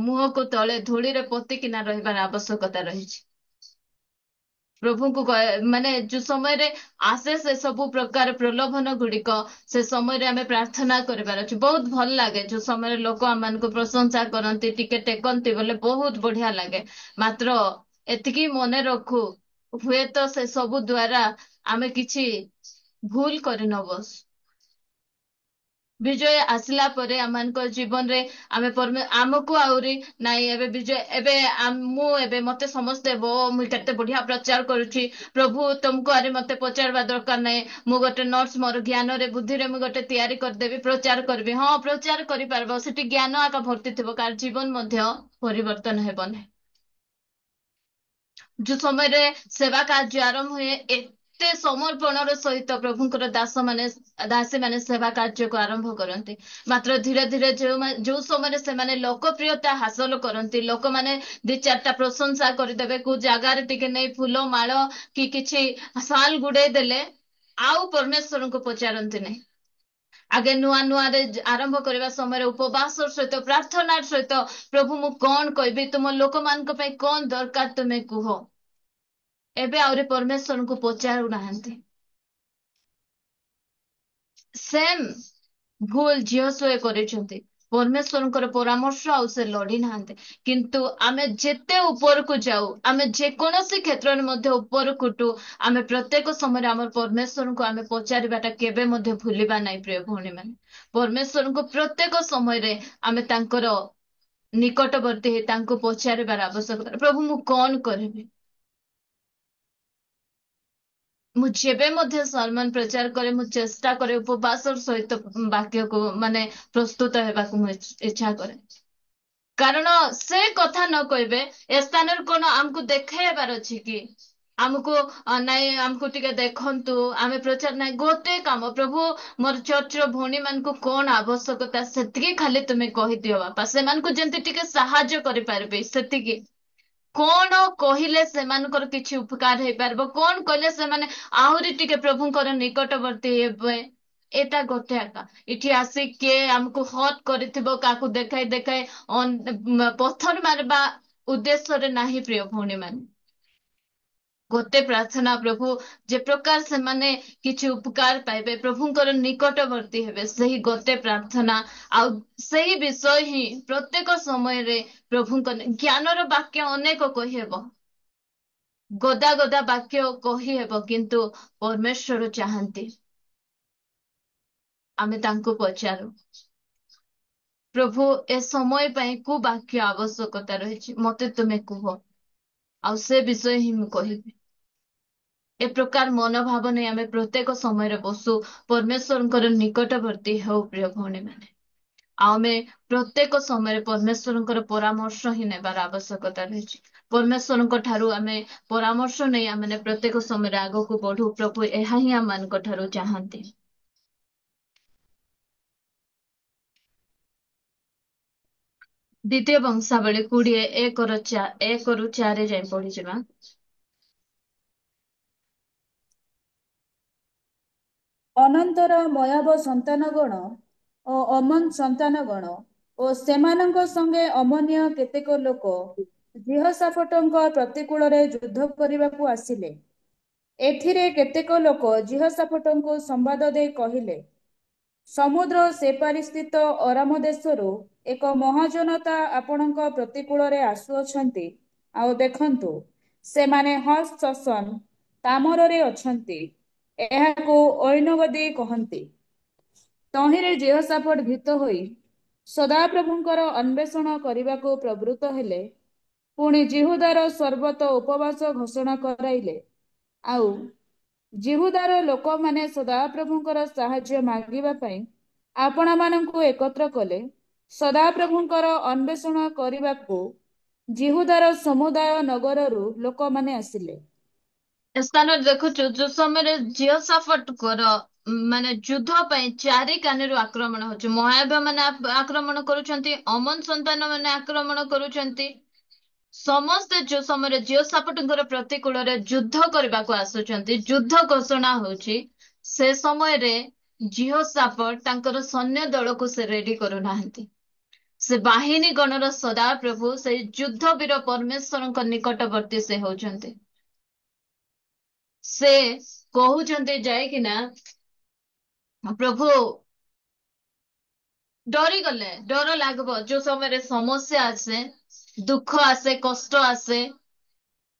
ମୁହଁକୁ ତଳେ ଧୂଳିରେ ପୋତିକିନା ରହିବାର ଆବଶ୍ୟକତା ରହିଛି। ପ୍ରଭୁଙ୍କୁ ମାନେ ଯୋଉ ସମୟରେ ଆସେ ସେ ସବୁ ପ୍ରକାର ପ୍ରଲୋଭନ ଗୁଡିକ, ସେ ସମୟରେ ଆମେ ପ୍ରାର୍ଥନା କରିବାର ଅଛି। ବହୁତ ଭଲ ଲାଗେ ଯୋଉ ସମୟରେ ଲୋକ ଆମମାନଙ୍କୁ ପ୍ରଶଂସା କରନ୍ତି, ଟିକେ ଟେକନ୍ତି ବୋଲେ ବହୁତ ବଢିଆ ଲାଗେ। ମାତ୍ର ଏତିକି ମନେ ରଖୁ, ହୁଏତ ସେ ସବୁ ଦ୍ଵାରା ଆମେ କିଛି ଭୁଲ କରି ନ ବସୁ। ବିଜୟ ଆସିଲା ପରେ ଆମମାନଙ୍କ ଜୀବନରେ ଆମକୁ ଆହୁରି ନାଇଁ, ଏବେ ବିଜୟ, ମୁଁ ଏବେ ମତେ ସମସ୍ତେ ମୁଁ କେତେ ବଢିଆ ପ୍ରଚାର କରୁଛି, ପ୍ରଭୁ ତମକୁ ଆରେ ମତେ ପଚାରିବା ଦରକାର ନାହିଁ, ମୁଁ ଗୋଟେ ନର୍ସ, ମୋର ଜ୍ଞାନରେ ବୁଦ୍ଧିରେ ମୁଁ ଗୋଟେ ତିଆରି କରିଦେବି, ପ୍ରଚାର କରିବି। ହଁ, ପ୍ରଚାର କରିପାରିବ, ସେଠି ଜ୍ଞାନ ଆକା ଭର୍ତ୍ତି ଥିବ, କାହାର ଜୀବନ ମଧ୍ୟ ପରିବର୍ତ୍ତନ ହେବ ନାହିଁ। ଯୋଉ ସମୟରେ ସେବା କାର୍ଯ୍ୟ ଆରମ୍ଭ ହୁଏ, ଏତେ ସମର୍ପଣର ସହିତ ପ୍ରଭୁଙ୍କର ଦାସୀ ମାନେ ସେବା କାର୍ଯ୍ୟକୁ ଆରମ୍ଭ କରନ୍ତି। ମାତ୍ର ଧୀରେ ଧୀରେ ଯୋଉ ସମୟରେ ସେମାନେ ଲୋକପ୍ରିୟତା ହାସଲ କରନ୍ତି, ଲୋକମାନେ ଦି ଚାରିଟା ପ୍ରଶଂସା କରିଦେବେ, କୋଉ ଜାଗାରେ ଟିକେ ନେଇ ଫୁଲ ମାଳ କି କିଛି ଶାଲ ଗୁଡେଇ ଦେଲେ, ଆଉ ପରମେଶ୍ୱରଙ୍କୁ ପଚାରନ୍ତି ନାହିଁ। ଆଗେ ନୂଆ ନୂଆରେ ଆରମ୍ଭ କରିବା ସମୟରେ ଉପବାସର ସହିତ, ପ୍ରାର୍ଥନାର ସହିତ, ପ୍ରଭୁ ମୁଁ କଣ କହିବି, ତୁମ ଲୋକମାନଙ୍କ ପାଇଁ କଣ ଦରକାର ତୁମେ କୁହ। ଏବେ ଆହୁରି ପରମେଶ୍ୱରଙ୍କୁ ପଚାରୁନାହାନ୍ତି। ସେମ୍ ଭୁଲ ଝିଅ କରିଛନ୍ତି। ପରମେଶ୍ୱରଙ୍କର ପରାମର୍ଶ ଆଉ ସେ ଲଢି ନାହାନ୍ତି। କିନ୍ତୁ ଆମେ ଯେତେ ଉପରକୁ ଯାଉ, ଆମେ ଯେକୌଣସି କ୍ଷେତ୍ରରେ ମଧ୍ୟ ଉପରକୁ ଉଠୁ, ଆମେ ପ୍ରତ୍ୟେକ ସମୟରେ ଆମର ପରମେଶ୍ୱରଙ୍କୁ ଆମେ ପଚାରିବାଟା କେବେ ମଧ୍ୟ ଭୁଲିବା ନାହିଁ। ପ୍ରିୟ ଭଉଣୀମାନେ, ପରମେଶ୍ୱରଙ୍କୁ ପ୍ରତ୍ୟେକ ସମୟରେ ଆମେ ତାଙ୍କର ନିକଟବର୍ତ୍ତୀ ହେଇ ତାଙ୍କୁ ପଚାରିବାର ଆବଶ୍ୟକତା। ପ୍ରଭୁ ମୁଁ କଣ କରିବି? ମୁଁ ଯେବେ ମଧ୍ୟ ସରମନ ପ୍ରଚାର କରେ, ମୁଁ ଚେଷ୍ଟା କରେ ଉପବାସର ସହିତ ବାକ୍ୟକୁ ମାନେ ପ୍ରସ୍ତୁତ ହେବାକୁ ମୁଁ ଇଚ୍ଛା କରେ। କାରଣ ସେ କଥା ନ କହିବେ, ଏ ସ୍ଥାନରେ କଣ ଆମକୁ ଦେଖେଇବାର ଅଛି କି? ଆମକୁ ନାଇଁ, ଆମକୁ ଟିକେ ଦେଖନ୍ତୁ, ଆମେ ପ୍ରଚାର ନାଇଁ, ଗୋଟେ କାମ, ପ୍ରଭୁ ମୋର ଚର୍ଚ୍ଚର ଭଉଣୀ ମାନଙ୍କୁ କଣ ଆବଶ୍ୟକତା ସେତିକି ଖାଲି ତୁମେ କହିଦିଅ ବାପା, ସେମାନଙ୍କୁ ଯେମିତି ଟିକେ ସାହାଯ୍ୟ କରିପାରିବେ ସେତିକି। କଣ କହିଲେ ସେମାନଙ୍କର କିଛି ଉପକାର ହେଇପାରିବ, କଣ କହିଲେ ସେମାନେ ଆହୁରି ଟିକେ ପ୍ରଭୁଙ୍କର ନିକଟବର୍ତ୍ତୀ ହେବେ, ଏଟା ଗୋଟେ ଆକା। ଏଠି ଆସି କିଏ ଆମକୁ ହଟ୍ କରିଥିବ, କାହାକୁ ଦେଖାଇ ଦେଖାଇ ପଥର ମାରିବା ଉଦ୍ଦେଶ୍ୟରେ ନାହିଁ। ପ୍ରିୟ ଭଉଣୀ ମାନେ, ଗୋଟେ ପ୍ରାର୍ଥନା, ପ୍ରଭୁ ଯେ ପ୍ରକାର ସେମାନେ କିଛି ଉପକାର ପାଇବେ, ପ୍ରଭୁଙ୍କର ନିକଟବର୍ତ୍ତୀ ହେବେ, ସେହି ଗୋଟେ ପ୍ରାର୍ଥନା। ଆଉ ସେହି ବିଷୟ ହିଁ ପ୍ରତ୍ୟେକ ସମୟରେ ପ୍ରଭୁଙ୍କ ଜ୍ଞାନର ବାକ୍ୟ ଅନେକ କହିହେବ, ଗଦା ଗଦା ବାକ୍ୟ କହିହେବ, କିନ୍ତୁ ପରମେଶ୍ୱର ଚାହାନ୍ତି ଆମେ ତାଙ୍କୁ ପଚାରୁ, ପ୍ରଭୁ ଏ ସମୟ ପାଇଁ କୋଉ ବାକ୍ୟ ଆବଶ୍ୟକତା ରହିଛି, ମତେ ତୁମେ କୁହ, ଆଉ ସେ ବିଷୟ ହିଁ ମୁଁ କହିବି। ଏ ପ୍ରକାର ମନୋଭାବ ନେଇ ଆମେ ପ୍ରତ୍ୟେକ ସମୟରେ ବସୁ, ପରମେଶ୍ୱରଙ୍କର ନିକଟବର୍ତ୍ତୀ ହେଉ। ପ୍ରିୟ ଭଉଣୀ ମାନେ, ଆଉ ଆମେ ପ୍ରତ୍ୟେକ ସମୟରେ ପରମେଶ୍ୱରଙ୍କର ପରାମର୍ଶ ହିଁ ନେବାର ଆବଶ୍ୟକତା ରହିଛି। ପରମେଶ୍ୱରଙ୍କ ଠାରୁ ଆମେ ପରାମର୍ଶ ନେଇ ଆମେ ପ୍ରତ୍ୟେକ ସମୟରେ ଆଗକୁ ବଢୁ। ପ୍ରଭୁ ଏହା ହିଁ ଆମମାନଙ୍କ ଠାରୁ ଚାହାନ୍ତି। ଦ୍ୱିତୀୟ ବଂଶାବଳୀ 20:1-4 ଯାଇ ପଢିଯିବା। ଅନନ୍ତର ମୟାବ ସନ୍ତାନଗଣ ଓ ଅମନ ସନ୍ତାନଗଣ ଓ ସେମାନଙ୍କ ସଙ୍ଗେ ଅମନ୍ୟ କେତେକ ଲୋକ ଜିହୋଶାଫଟଙ୍କ ପ୍ରତିକୂଳରେ ଯୁଦ୍ଧ କରିବାକୁ ଆସିଲେ। ଏଥିରେ କେତେକ ଲୋକ ଜିହୋଶାଫଟଙ୍କୁ ସମ୍ବାଦ ଦେଇ କହିଲେ, ସମୁଦ୍ର ସେପାରିସ୍ଥିତ ଅରାମ ଦେଶରୁ ଏକ ମହାଜନତା ଆପଣଙ୍କ ପ୍ରତିକୂଳରେ ଆସୁଅଛନ୍ତି। ଆଉ ଦେଖନ୍ତୁ, ସେମାନେ ହର୍ଷ ଶସନ ତାମରରେ ଅଛନ୍ତି। ଏହାକୁ ଐନଗଦୀ କହନ୍ତି। ତହିଁରେ ଯେହୋଶାଫାଟ ଭୀତ ହୋଇ ସଦାପ୍ରଭୁଙ୍କର ଅନ୍ୱେଷଣ କରିବାକୁ ପ୍ରବୃତ୍ତ ହେଲେ। ପୁଣି ଜିହୁଦାର ସର୍ବତ ଉପବାସ ଘୋଷଣା କରାଇଲେ। ଆଉ ଜିହୁଦାର ଲୋକମାନେ ସଦାପ୍ରଭୁଙ୍କର ସାହାଯ୍ୟ ମାଗିବା ପାଇଁ ଆପଣମାନଙ୍କୁ ଏକତ୍ର କଲେ। ସଦାପ୍ରଭୁଙ୍କର ଅନ୍ୱେଷଣ କରିବାକୁ ଜିହୁଦାର ସମୁଦାୟ ନଗରରୁ ଲୋକମାନେ ଆସିଲେ। ଏ ସ୍ଥାନରେ ଦେଖୁଛୁ ଯୋଉ ସମୟରେ ଜିହୋଶାଫାଟଙ୍କର ମାନେ ଯୁଦ୍ଧ ପାଇଁ ଚାରି କାନିରୁ ଆକ୍ରମଣ ହଉଛି। ମୋଆବ ମାନେ ଆକ୍ରମଣ କରୁଛନ୍ତି, ଅମନ ସନ୍ତାନ ମାନେ ଆକ୍ରମଣ କରୁଛନ୍ତି। ସମସ୍ତେ ଯୋଉ ସମୟରେ ଜିହୋଶାଫାଟଙ୍କର ପ୍ରତିକୂଳରେ ଯୁଦ୍ଧ କରିବାକୁ ଆସୁଛନ୍ତି, ଯୁଦ୍ଧ ଘୋଷଣା ହଉଛି, ସେ ସମୟରେ ଜିହୋଶାଫାଟ ତାଙ୍କର ସୈନ୍ୟ ଦଳକୁ ସେ ରେଡି କରୁନାହାନ୍ତି। ସେ ବାହିନୀ ଗଣର ସଦାପ୍ରଭୁ ସେଇ ଯୁଦ୍ଧ ବୀର ପରମେଶ୍ୱରଙ୍କ ନିକଟବର୍ତ୍ତୀ ସେ ହଉଛନ୍ତି। ସେ କହୁଛନ୍ତି ଯାଇକିନା, ପ୍ରଭୁ ଡରିଗଲେ, ଡର ଲାଗିବ ଯୋଉ ସମୟରେ ସମସ୍ୟା ଆସେ, ଦୁଃଖ ଆସେ, କଷ୍ଟ ଆସେ,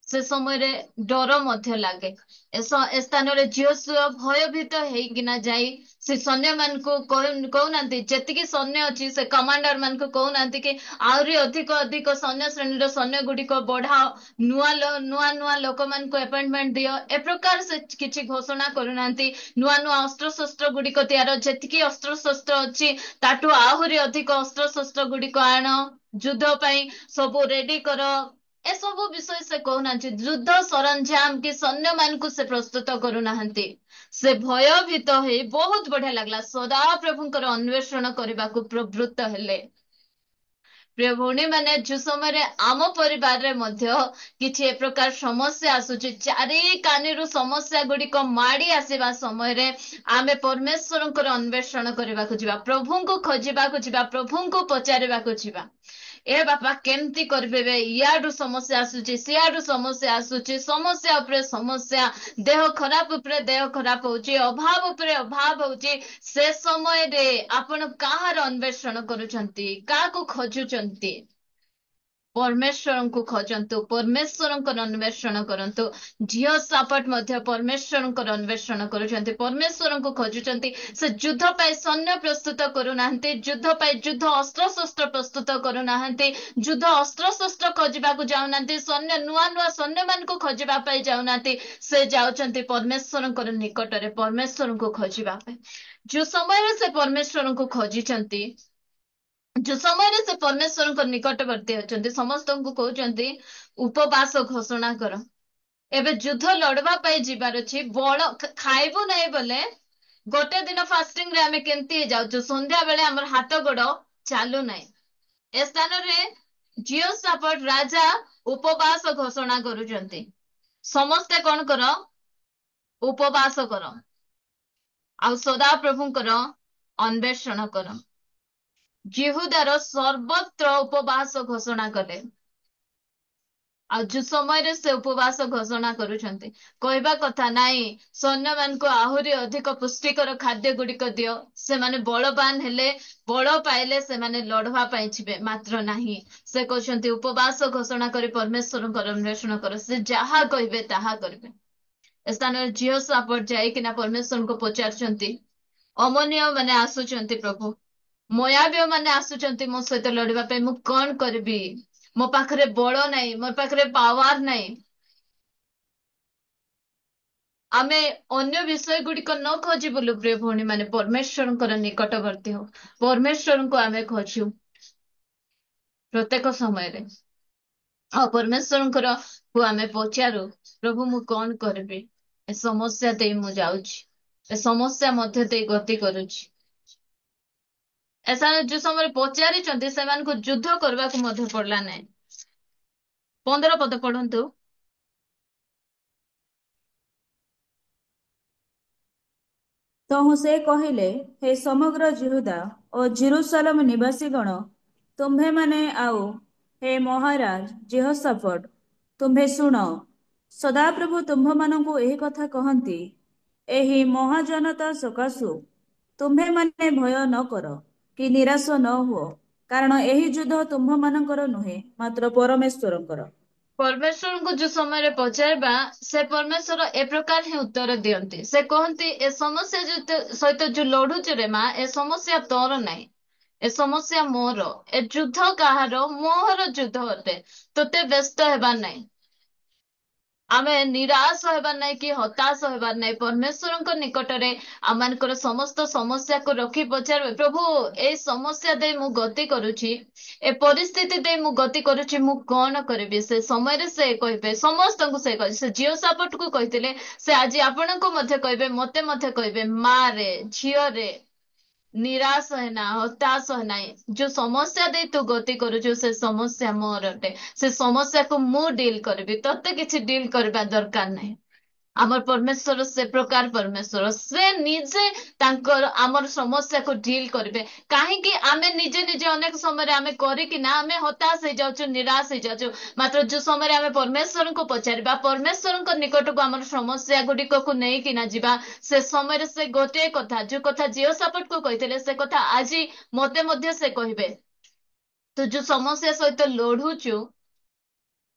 ସେ ସମୟରେ ଡର ମଧ୍ୟ ଲାଗେ। ଏ ସ୍ଥାନରେ ଝିଅ ଭୟଭୀତ ହେଇକିନା ଯାଇ ସେ ସୈନ୍ୟ ମାନଙ୍କୁ କହୁନାହାନ୍ତି, ଯେତିକି ସୈନ୍ୟ ଅଛି ସେ କମାଣ୍ଡର ମାନଙ୍କୁ କହୁନାହାନ୍ତି କି ଆହୁରି ଅଧିକ ଅଧିକ ସୈନ୍ୟ ଶ୍ରେଣୀର ସୈନ୍ୟ ଗୁଡିକ ବଢାଅ, ନୂଆ ନୂଆ ଲୋକମାନଙ୍କୁ ଆପଏଣ୍ଟମେଣ୍ଟ ଦିଅ, ଏ ପ୍ରକାର ସେ କିଛି ଘୋଷଣା କରୁନାହାନ୍ତି। ନୂଆ ନୂଆ ଅସ୍ତ୍ରଶସ୍ତ୍ର ଗୁଡିକ ତିଆର, ଯେତିକି ଅସ୍ତ୍ରଶସ୍ତ୍ର ଅଛି ତାଠୁ ଆହୁରି ଅଧିକ ଅସ୍ତ୍ରଶସ୍ତ୍ର ଗୁଡିକ ଆଣ, ଯୁଦ୍ଧ ପାଇଁ ସବୁ ରେଡି କର। ଏସବୁ ବିଷୟ ସେ କହୁନାହାନ୍ତି। ଯୁଦ୍ଧ ସରଞ୍ଜାମ କି ସୈନ୍ୟ ମାନଙ୍କୁ ସେ ପ୍ରସ୍ତୁତ କରୁନାହାନ୍ତି। ସେ ଭୟଭୀତ ହେଇ, ବହୁତ ବଢିଆ ଲାଗିଲା, ସଦାପ୍ରଭୁଙ୍କର ଅନ୍ୱେଷଣ କରିବାକୁ ପ୍ରବୃତ୍ତ ହେଲେ। ପ୍ରିୟ ଭଉଣୀ ମାନେ, ଯୋଉ ସମୟରେ ଆମ ପରିବାରରେ ମଧ୍ୟ କିଛି ଏ ପ୍ରକାର ସମସ୍ୟା ଆସୁଛି, ଚାରି କାନିରୁ ସମସ୍ୟା ଗୁଡିକ ମାଡି ଆସିବା ସମୟରେ ଆମେ ପରମେଶ୍ୱରଙ୍କର ଅନ୍ୱେଷଣ କରିବାକୁ ଯିବା, ପ୍ରଭୁଙ୍କୁ ଖୋଜିବାକୁ ଯିବା, ପ୍ରଭୁଙ୍କୁ ପଚାରିବାକୁ ଯିବା। ଏ ବାପା କେମିତି କରିବେ, ଇଆଡୁ ସମସ୍ୟା ଆସୁଛି, ସିଆଡୁ ସମସ୍ୟା ଆସୁଛି, ସମସ୍ୟା ଉପରେ ସମସ୍ୟା, ଦେହ ଖରାପ ଉପରେ ଦେହ ଖରାପ ହଉଛି, ଅଭାବ ଉପରେ ଅଭାବ ହଉଛି। ସେ ସମୟରେ ଆପଣ କାହାର ଅନ୍ୱେଷଣ କରୁଛନ୍ତି, କାହାକୁ ଖୋଜୁଛନ୍ତି? ପରମେଶ୍ୱରଙ୍କୁ ଖୋଜନ୍ତୁ, ପରମେଶ୍ୱରଙ୍କର ଅନ୍ୱେଷଣ କରନ୍ତୁ। ଜିହୋଶାଫାଟ ମଧ୍ୟ ପରମେଶ୍ୱରଙ୍କର ଅନ୍ୱେଷଣ କରୁଛନ୍ତି, ପରମେଶ୍ୱରଙ୍କୁ ଖୋଜୁଛନ୍ତି। ସେ ଯୁଦ୍ଧ ପାଇଁ ସୈନ୍ୟ ପ୍ରସ୍ତୁତ କରୁନାହାନ୍ତି, ଯୁଦ୍ଧ ପାଇଁ ଯୁଦ୍ଧ ଅସ୍ତ୍ରଶସ୍ତ୍ର ପ୍ରସ୍ତୁତ କରୁନାହାନ୍ତି, ଯୁଦ୍ଧ ଅସ୍ତ୍ରଶସ୍ତ୍ର ଖୋଜିବାକୁ ଯାଉନାହାନ୍ତି, ସୈନ୍ୟ ନୂଆ ନୂଆ ସୈନ୍ୟ ମାନଙ୍କୁ ଖୋଜିବା ପାଇଁ ଯାଉନାହାନ୍ତି। ସେ ଯାଉଛନ୍ତି ପରମେଶ୍ୱରଙ୍କର ନିକଟରେ, ପରମେଶ୍ୱରଙ୍କୁ ଖୋଜିବା ପାଇଁ। ଯୋଉ ସମୟରେ ସେ ପରମେଶ୍ୱରଙ୍କୁ ଖୋଜିଛନ୍ତି, ଯୋଉ ସମୟରେ ସେ ପରମେଶ୍ୱରଙ୍କ ନିକଟବର୍ତ୍ତୀ ଅଛନ୍ତି, ସମସ୍ତଙ୍କୁ କହୁଛନ୍ତି ଉପବାସ ଘୋଷଣା କର। ଏବେ ଯୁଦ୍ଧ ଲଢବା ପାଇଁ ଯିବାର ଅଛି, ବଳ ଖାଇବୁ ନାହିଁ ବୋଲେ ଗୋଟେ ଦିନ ଫାଷ୍ଟିଂ ରେ ଆମେ କେମିତି ଯାଉଛୁ, ସନ୍ଧ୍ୟା ବେଳେ ଆମର ହାତ ଗୋଡ ଚାଲୁ ନାହିଁ। ଏ ସ୍ଥାନରେ ଜିହୋଶାଫାଟ ରାଜା ଉପବାସ ଘୋଷଣା କରୁଛନ୍ତି। ସମସ୍ତେ କଣ କର? ଉପବାସ କର, ଆଉ ସଦାପ୍ରଭୁଙ୍କର ଅନ୍ୱେଷଣ କର। ଜିହୁଦାର ସର୍ବତ୍ର ଉପବାସ ଘୋଷଣା କଲେ। ଆଉ ଯୋଉ ସମୟରେ ସେ ଉପବାସ ଘୋଷଣା କରୁଛନ୍ତି, କହିବା କଥା ନାଇଁ, ସୈନ୍ୟମାନଙ୍କୁ ଆହୁରି ଅଧିକ ପୁଷ୍ଟିକର ଖାଦ୍ୟ ଗୁଡିକ ଦିଅ, ସେମାନେ ବଳବାନ ହେଲେ, ବଳ ପାଇଲେ ସେମାନେ ଲଢବା ପାଇଁ ଯିବେ, ମାତ୍ର ନାହିଁ। ସେ କହୁଛନ୍ତି ଉପବାସ ଘୋଷଣା କରି ପରମେଶ୍ୱରଙ୍କର ଅନ୍ୱେଷଣ କର, ସେ ଯାହା କହିବେ ତାହା କରିବେ। ଏ ସ୍ଥାନରେ ଜିହୋଶାଫାଟ ଯାଇକିନା ପରମେଶ୍ୱରଙ୍କୁ ପଚାରୁଛନ୍ତି, ଅମନୀୟ ମାନେ ଆସୁଛନ୍ତି ପ୍ରଭୁ, ମୋଆବୀୟ ମାନେ ଆସୁଛନ୍ତି ମୋ ସହିତ ଲଢିବା ପାଇଁ, ମୁଁ କଣ କରିବି? ମୋ ପାଖରେ ବଳ ନାହିଁ, ମୋ ପାଖରେ ପାୱାର ନାହିଁ। ଆମେ ଅନ୍ୟ ବିଷୟ ଗୁଡିକ ନ ଖୋଜି ବୋଲୁ ପ୍ରିୟ ଭଉଣୀ ମାନେ, ପରମେଶ୍ୱରଙ୍କର ନିକଟବର୍ତ୍ତୀ ହଉ, ପରମେଶ୍ୱରଙ୍କୁ ଆମେ ଖୋଜୁ ପ୍ରତ୍ୟେକ ସମୟରେ। ଆଉ ପରମେଶ୍ୱରଙ୍କର କୁ ଆମେ ପଚାରୁ, ପ୍ରଭୁ ମୁଁ କଣ କରିବି? ଏ ସମସ୍ୟା ଦେଇ ମୁଁ ଯାଉଛି, ଏ ସମସ୍ୟା ମଧ୍ୟ ଦେଇ ଗତି କରୁଛି। ଏସା ଯୋଉ ସମୟରେ ପଚାରିଛନ୍ତି, ସେମାନଙ୍କୁ ଯୁଦ୍ଧ କରିବାକୁ ମଧ୍ୟ ପଡିଲା ନାହିଁ। 15 ପଦ ପଢନ୍ତୁ। ତହୁଁ ସେ କହିଲେ, ହେ ସମଗ୍ର ଜିହୁଦା ଓ ଜେରୁସାଲେମ ନିବାସୀଗଣ, ତୁମ୍ଭେମାନେ ଆଉ ହେ ମହାରାଜ ଯେହୋଶାଫାଟ, ତୁମ୍ଭେ ଶୁଣ। ସଦାପ୍ରଭୁ ତୁମ୍ଭମାନଙ୍କୁ ଏହି କଥା କହନ୍ତି, ଏହି ମହାଜନତା ସକାଶୁ ତୁମ୍ଭେମାନେ ଭୟ ନ କର କି ନିରାଶ ନ ହୁଅ, କାରଣ ଏହି ଯୁଦ୍ଧ ତୁମ୍ଭମାନଙ୍କର ନୁହେଁ, ମାତ୍ର ପରମେଶ୍ୱରଙ୍କର। परमेश्वर को जो समय पचारबा से परमेश्वर ए प्रकार ही उत्तर दियंती से कहती ए समस्या सहित जो लड़ुचे रे माँ ए समस्या तोर नहीं ए समस्या मोर ए युद्ध काहार मोहर युद्ध अटे तोते व्यस्त हेबार नहीं आमे निराश होबार नहीं कि हताश होबार नहीं परमेश्वर निकटरे आमर समस्त समस्या को रखी पचार प्रभु ए समस्या दे मु गति करुछि ए परिस्थिति दे मु गति करुछि मु कौन करिबि से समय रे से कहबे समस्त को से कहि से जियो सापट को कहितले से आज आपण को मध्य कहबे मते मध्य कहबे माँ रे झियो रे निराश है ना हताश है ना जो समस्या दे तू गति करुଛୁ से समस्या मोर अटे से समस्या को मु डील करबी तते किछि डील करबा दरकार नहीं आमर परमेश्वर से प्रकार परमेश्वर से निजे तांकर आमर समस्या को डील करिवे काहेकि आमे निजे निजे अनेक समय आमे करिकि ना आमे हताश हो जाउछु निराश हो जाउछु मात्र जो समय आमे परमेश्वर को पचारिबा परमेश्वर को निकट को आमर समस्या गुडिक को नै कि ना जिबा से समय से गोटे कथा जो कथा जियो सपोर्ट को कहितले से कथा आज मते मध्य से कहिबे तो जो समस्या सहित लढुछु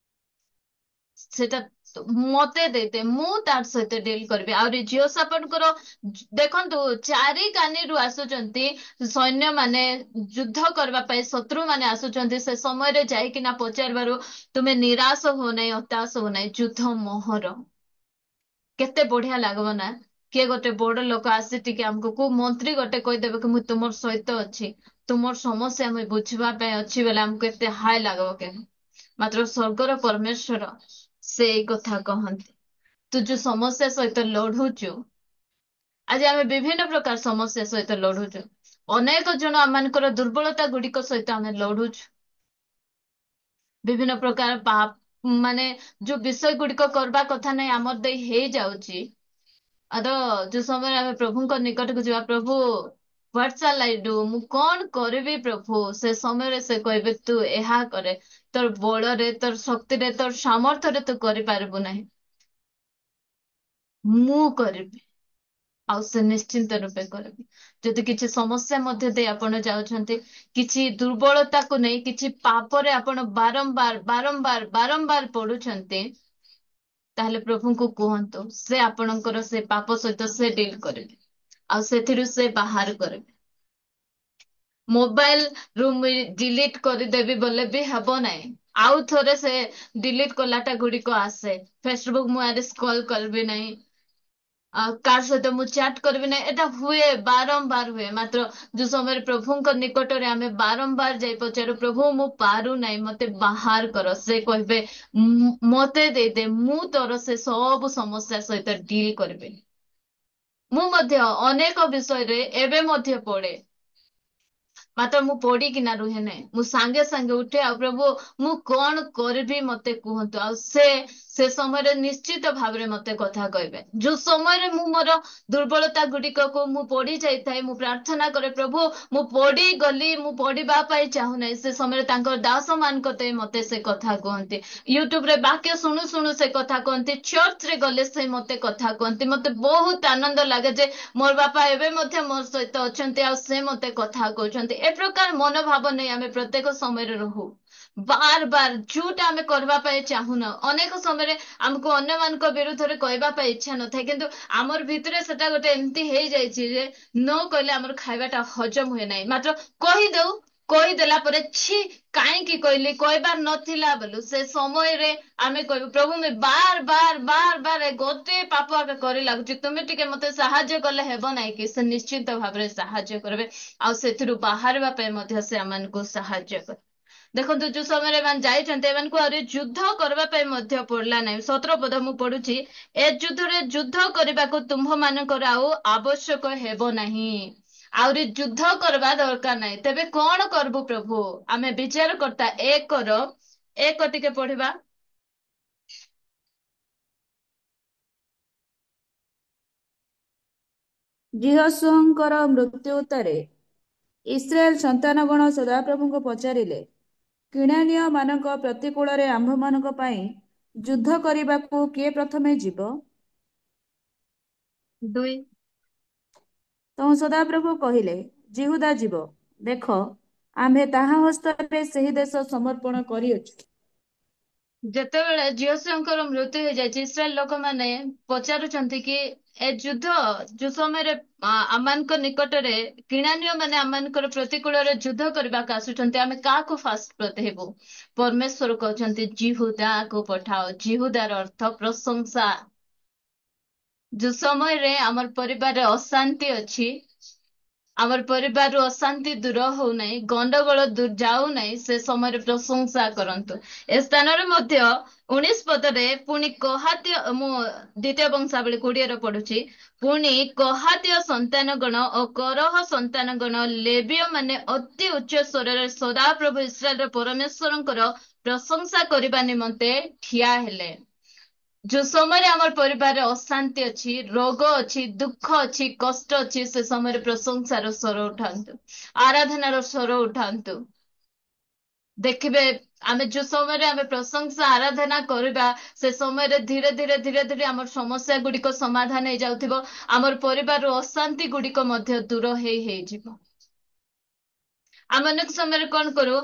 सेटा मते देते मु तार सहित डील करबी आ जियो सापनकर देखंतु चारि कानीरु आसुचंती सैन्य माने युद्ध करबा पई शत्रु माने आसुचंती से समय रे जाई कि ना पचारबारु तुमे निराश हो नै हताश हो नै युद्ध मोहर केते बढ़िया लागबो ना किए गोटे बड़ लोक आसी टिके हमको को मंत्री गोटे कहि देबे कि मु तुमर सहित अछि तुमर समस्या मु बुझबा पई अछि बेला हमको केते हाय लागबो के मात्र स्वर्गर परमेश्वर से এই କଥା କହନ୍ତି ତୁ ଯୋଉ ସମସ୍ୟା ସହିତ ଲଢୁଛୁ ଆଜି ଆମେ ବିଭିନ୍ନ ପ୍ରକାର ସମସ୍ୟା ସହିତ ଲଢୁଛୁ ଅନେକ ଜଣ ଆମମାନଙ୍କର ଦୁର୍ବଳତା ଗୁଡିକ ସହିତ ଆମେ ଲଢୁଛୁ ବିଭିନ୍ନ ପ୍ରକାର ପାପ ମାନେ ଯୋଉ ବିଷୟ ଗୁଡିକ କରିବା କଥା ନାହିଁ ଆମର ଦେଇ ହେଇଯାଉଛି ଆଦ ଯୋଉ ସମୟରେ ଆମେ ପ୍ରଭୁଙ୍କ ନିକଟକୁ ଯିବା ପ୍ରଭୁ ହ୍ୱାଟ ସାଲ୍ ଆଇ ଡୁ ମୁଁ କଣ କରିବି ପ୍ରଭୁ ସେ ସମୟରେ ସେ କହିବେ ତୁ ଏହା କରେ ତୋର ବଳରେ ତୋର ଶକ୍ତିରେ ତୋର ସାମର୍ଥ୍ୟରେ ତୁ କରିପାରିବୁ ନାହିଁ ମୁଁ କରିବି ଆଉ ସେ ନିଶ୍ଚିନ୍ତ ରୂପେ କରିବି ଯଦି କିଛି ସମସ୍ୟା ମଧ୍ୟ ଦେଇ ଆପଣ ଯାଉଛନ୍ତି କିଛି ଦୁର୍ବଳତାକୁ ନେଇ କିଛି ପାପରେ ଆପଣ ବାରମ୍ବାର ବାରମ୍ବାର ବାରମ୍ବାର ପଡୁଛନ୍ତି ତାହେଲେ ପ୍ରଭୁଙ୍କୁ କୁହନ୍ତୁ ସେ ଆପଣଙ୍କର ସେ ପାପ ସହିତ ସେ ଡିଲ୍ କରିବେ ଆଉ ସେଥିରୁ ସେ ବାହାର କରିବେ ମୋବାଇଲ ରୁ ଡିଲିଟ କରିଦେବି ବୋଲେ ବି ହେବ ନାହିଁ ଆଉ ଥରେ ସେ ଡିଲିଟ କଲାଟା ଗୁଡିକ ଆସେ ଫେସବୁକ୍ ମୁଁ ଆରେ ସ୍କ୍ରଲ କରିବି ନାହିଁ କାହା ସହିତ ମୁଁ ଚାଟ୍ କରିବି ନାହିଁ ଏଟା ହୁଏ ବାରମ୍ବାର ହୁଏ ମାତ୍ର ଯୋଉ ସମୟରେ ପ୍ରଭୁଙ୍କ ନିକଟରେ ଆମେ ବାରମ୍ବାର ଯାଇ ପଚାରୁ ପ୍ରଭୁ ମୁଁ ପାରୁନାହିଁ ମତେ ବାହାର କର ସେ କହିବେ ମତେ ଦେଇଦେ ମୁଁ ତୋର ସେ ସବୁ ସମସ୍ୟା ସହିତ ଡିଲ୍ କରିବି ମୁଁ ମଧ୍ୟ ଅନେକ ବିଷୟରେ ଏବେ ମଧ୍ୟ ପଢେ ମାତ୍ର ମୁଁ ପଡିକିନା ରୁହେ ନାହିଁ ମୁଁ ସାଙ୍ଗେ ସାଙ୍ଗେ ଉଠେ ଆଉ ପ୍ରଭୁ ମୁଁ କଣ କରିବି ମତେ କୁହନ୍ତୁ ଆଉ ସେ ସମୟରେ ନିଶ୍ଚିତ ଭାବରେ ମତେ କଥା କହିବେ ଯୋଉ ସମୟରେ ମୁଁ ମୋର ଦୁର୍ବଳତା ଗୁଡିକକୁ ମୁଁ ପଡି ଯାଇଥାଏ ମୁଁ ପ୍ରାର୍ଥନା କରେ ପ୍ରଭୁ ମୁଁ ପଡିଗଲି ମୁଁ ପଡିବା ପାଇଁ ଚାହୁଁନାହିଁ ସେ ସମୟରେ ତାଙ୍କର ଦାସ ମାନଙ୍କ ଦେଇ ମତେ ସେ କଥା କୁହନ୍ତି ୟୁଟ୍ୟୁବରେ ବାକ୍ୟ ଶୁଣୁ ଶୁଣୁ ସେ କଥା କୁହନ୍ତି ଚର୍ଚ୍ଚରେ ଗଲେ ସେ ମତେ କଥା କୁହନ୍ତି ମତେ ବହୁତ ଆନନ୍ଦ ଲାଗେ ଯେ ମୋର ବାପା ଏବେ ମଧ୍ୟ ମୋ ସହିତ ଅଛନ୍ତି ଆଉ ସେ ମତେ କଥା କହୁଛନ୍ତି ଏ ପ୍ରକାର ମନୋଭାବ ନେଇ ଆମେ ପ୍ରତ୍ୟେକ ସମୟରେ ରହୁ ବାର ବାର ଯୋଉଟା ଆମେ କରିବା ପାଇଁ ଚାହୁଁନ ଅନେକ ସମୟରେ ଆମକୁ ଅନ୍ୟମାନଙ୍କ ବିରୁଦ୍ଧରେ କହିବା ପାଇଁ ଇଚ୍ଛା ନଥାଏ କିନ୍ତୁ ଆମର ଭିତରେ ସେଟା ଗୋଟେ ଏମିତି ହେଇଯାଇଛି ଯେ ନ କହିଲେ ଆମର ଖାଇବାଟା ହଜମ ହୁଏ ନାହିଁ ମାତ୍ର କହିଦଉ କହିଦେଲା ପରେ ଛି କାହିଁକି କହିଲି କହିବାର ନଥିଲା ବୋଲୁ ସେ ସମୟରେ ଆମେ କହିବୁ ପ୍ରଭୁ ମୁଁ ବାର ବାର ବାର ବାର ଗୋଟେ ପାପ ଆଗ କରି ଲାଗୁଛି ତୁମେ ଟିକେ ମତେ ସାହାଯ୍ୟ କଲେ ହେବ ନାହିଁ କି ସେ ନିଶ୍ଚିତ ଭାବରେ ସାହାଯ୍ୟ କରିବେ ଆଉ ସେଥିରୁ ବାହାରିବା ପାଇଁ ମଧ୍ୟ ସେ ଆମମାନଙ୍କୁ ସାହାଯ୍ୟ କରିବେ ଦେଖନ୍ତୁ ଯୋଉ ସମୟରେ ଏମାନେ ଯାଇଛନ୍ତି ଏମାନଙ୍କୁ ଆହୁରି ଯୁଦ୍ଧ କରିବା ପାଇଁ ମଧ୍ୟ ପଡିଲା ନାହିଁ 17 ପଦ ମୁଁ ପଢୁଛି ଏ ଯୁଦ୍ଧରେ ଯୁଦ୍ଧ କରିବାକୁ ତୁମ୍ଭ ମାନଙ୍କର ଆଉ ଆବଶ୍ୟକ ହେବ ନାହିଁ ଆହୁରି ଯୁଦ୍ଧ କରିବା ଦରକାର ନାହିଁ ତେବେ କଣ କରିବୁ ପ୍ରଭୁ ଆମେ ବିଚାରକର୍ତ୍ତା ଏକ ଟିକେ ପଢିବା ଜିହୋଶୁଆଙ୍କର ମୃତ୍ୟୁ ଉତ୍ତରେ ଇସ୍ରାଏଲ ସନ୍ତାନଗଣ ସଦାପ୍ରଭୁଙ୍କୁ ପଚାରିଲେ କିଣାନୀୟ ମାନଙ୍କ ପ୍ରତିକୂଳରେ ଆମ୍ଭମାନଙ୍କ ପାଇଁ ଯୁଦ୍ଧ କରିବାକୁ କିଏ ପ୍ରଥମେ ଯିବ 2 ତେଣୁ ସଦାପ୍ରଭୁ କହିଲେ ଜିହୁଦା ଯିବ ଦେଖ ଆମ୍ଭେ ତାହା ହସ୍ତରେ ସେହି ଦେଶ ସମର୍ପଣ କରିଅଛୁ ଯେତେବେଳେ ଝିଅଙ୍କର ମୃତ୍ୟୁ ହେଇଯାଇଛି, ଇସ୍ରାଏଲ ଲୋକମାନେ ପଚାରୁଛନ୍ତି କି ଏ ଯୁଦ୍ଧ ଯୋଉ ସମୟରେ ଆମମାନଙ୍କ ନିକଟରେ କିଣାନିଅ ମାନେ ଆମମାନଙ୍କର ପ୍ରତିକୂଳରେ ଯୁଦ୍ଧ କରିବାକୁ ଆସୁଛନ୍ତି, ଆମେ କାହାକୁ ଫାଷ୍ଟ ପଠେଇବୁ? ପରମେଶ୍ୱର କହୁଛନ୍ତି ଜିହୁଦାକୁ ପଠାଅ। ଜିହୁଦାର ଅର୍ଥ ପ୍ରଶଂସା। ଯୋଉ ସମୟରେ ଆମର ପରିବାରରେ ଅଶାନ୍ତି ଅଛି, ଆମର ପରିବାରରୁ ଅଶାନ୍ତି ଦୂର ହଉନାହିଁ, ଗଣ୍ଡଗୋଳ ଯାଉନାହିଁ, ସେ ସମୟରେ ପ୍ରଶଂସା କରନ୍ତୁ। ଏ ସ୍ଥାନରେ ମଧ୍ୟ 19 ପଦରେ ପୁଣି କହାତୀୟ, ମୁଁ ଦ୍ୱିତୀୟ ବଂଶାବଳୀ 20ରେ ପଢୁଛି, ପୁଣି କହାତୀୟ ସନ୍ତାନଗଣ ଓ କରହ ସନ୍ତାନଗଣ ଲେବୀୟ ମାନେ ଅତି ଉଚ୍ଚ ସ୍ୱରରେ ସଦାପ୍ରଭୁ ଇସ୍ରାଏଲର ପରମେଶ୍ୱରଙ୍କର ପ୍ରଶଂସା କରିବା ନିମନ୍ତେ ଠିଆ ହେଲେ। ଯୋଉ ସମୟରେ ଆମର ପରିବାରରେ ଅଶାନ୍ତି ଅଛି, ରୋଗ ଅଛି, ଦୁଃଖ ଅଛି, କଷ୍ଟ ଅଛି, ସେ ସମୟରେ ପ୍ରଶଂସାର ସ୍ୱର ଉଠାନ୍ତୁ, ଆରାଧନାର ସ୍ୱର ଉଠାନ୍ତୁ। ଦେଖିବେ, ଆମେ ଯୋଉ ସମୟରେ ଆମେ ପ୍ରଶଂସା ଆରାଧନା କରିବା, ସେ ସମୟରେ ଧୀରେ ଧୀରେ ଧୀରେ ଧୀରେ ଆମର ସମସ୍ୟା ଗୁଡିକ ସମାଧାନ ହେଇଯାଉଥିବ। ଆମର ପରିବାରର ଅଶାନ୍ତି ଗୁଡିକ ମଧ୍ୟ ଦୂର ହେଇଯିବ। ଆମେ ଅନେକ ସମୟରେ କଣ କରୁ,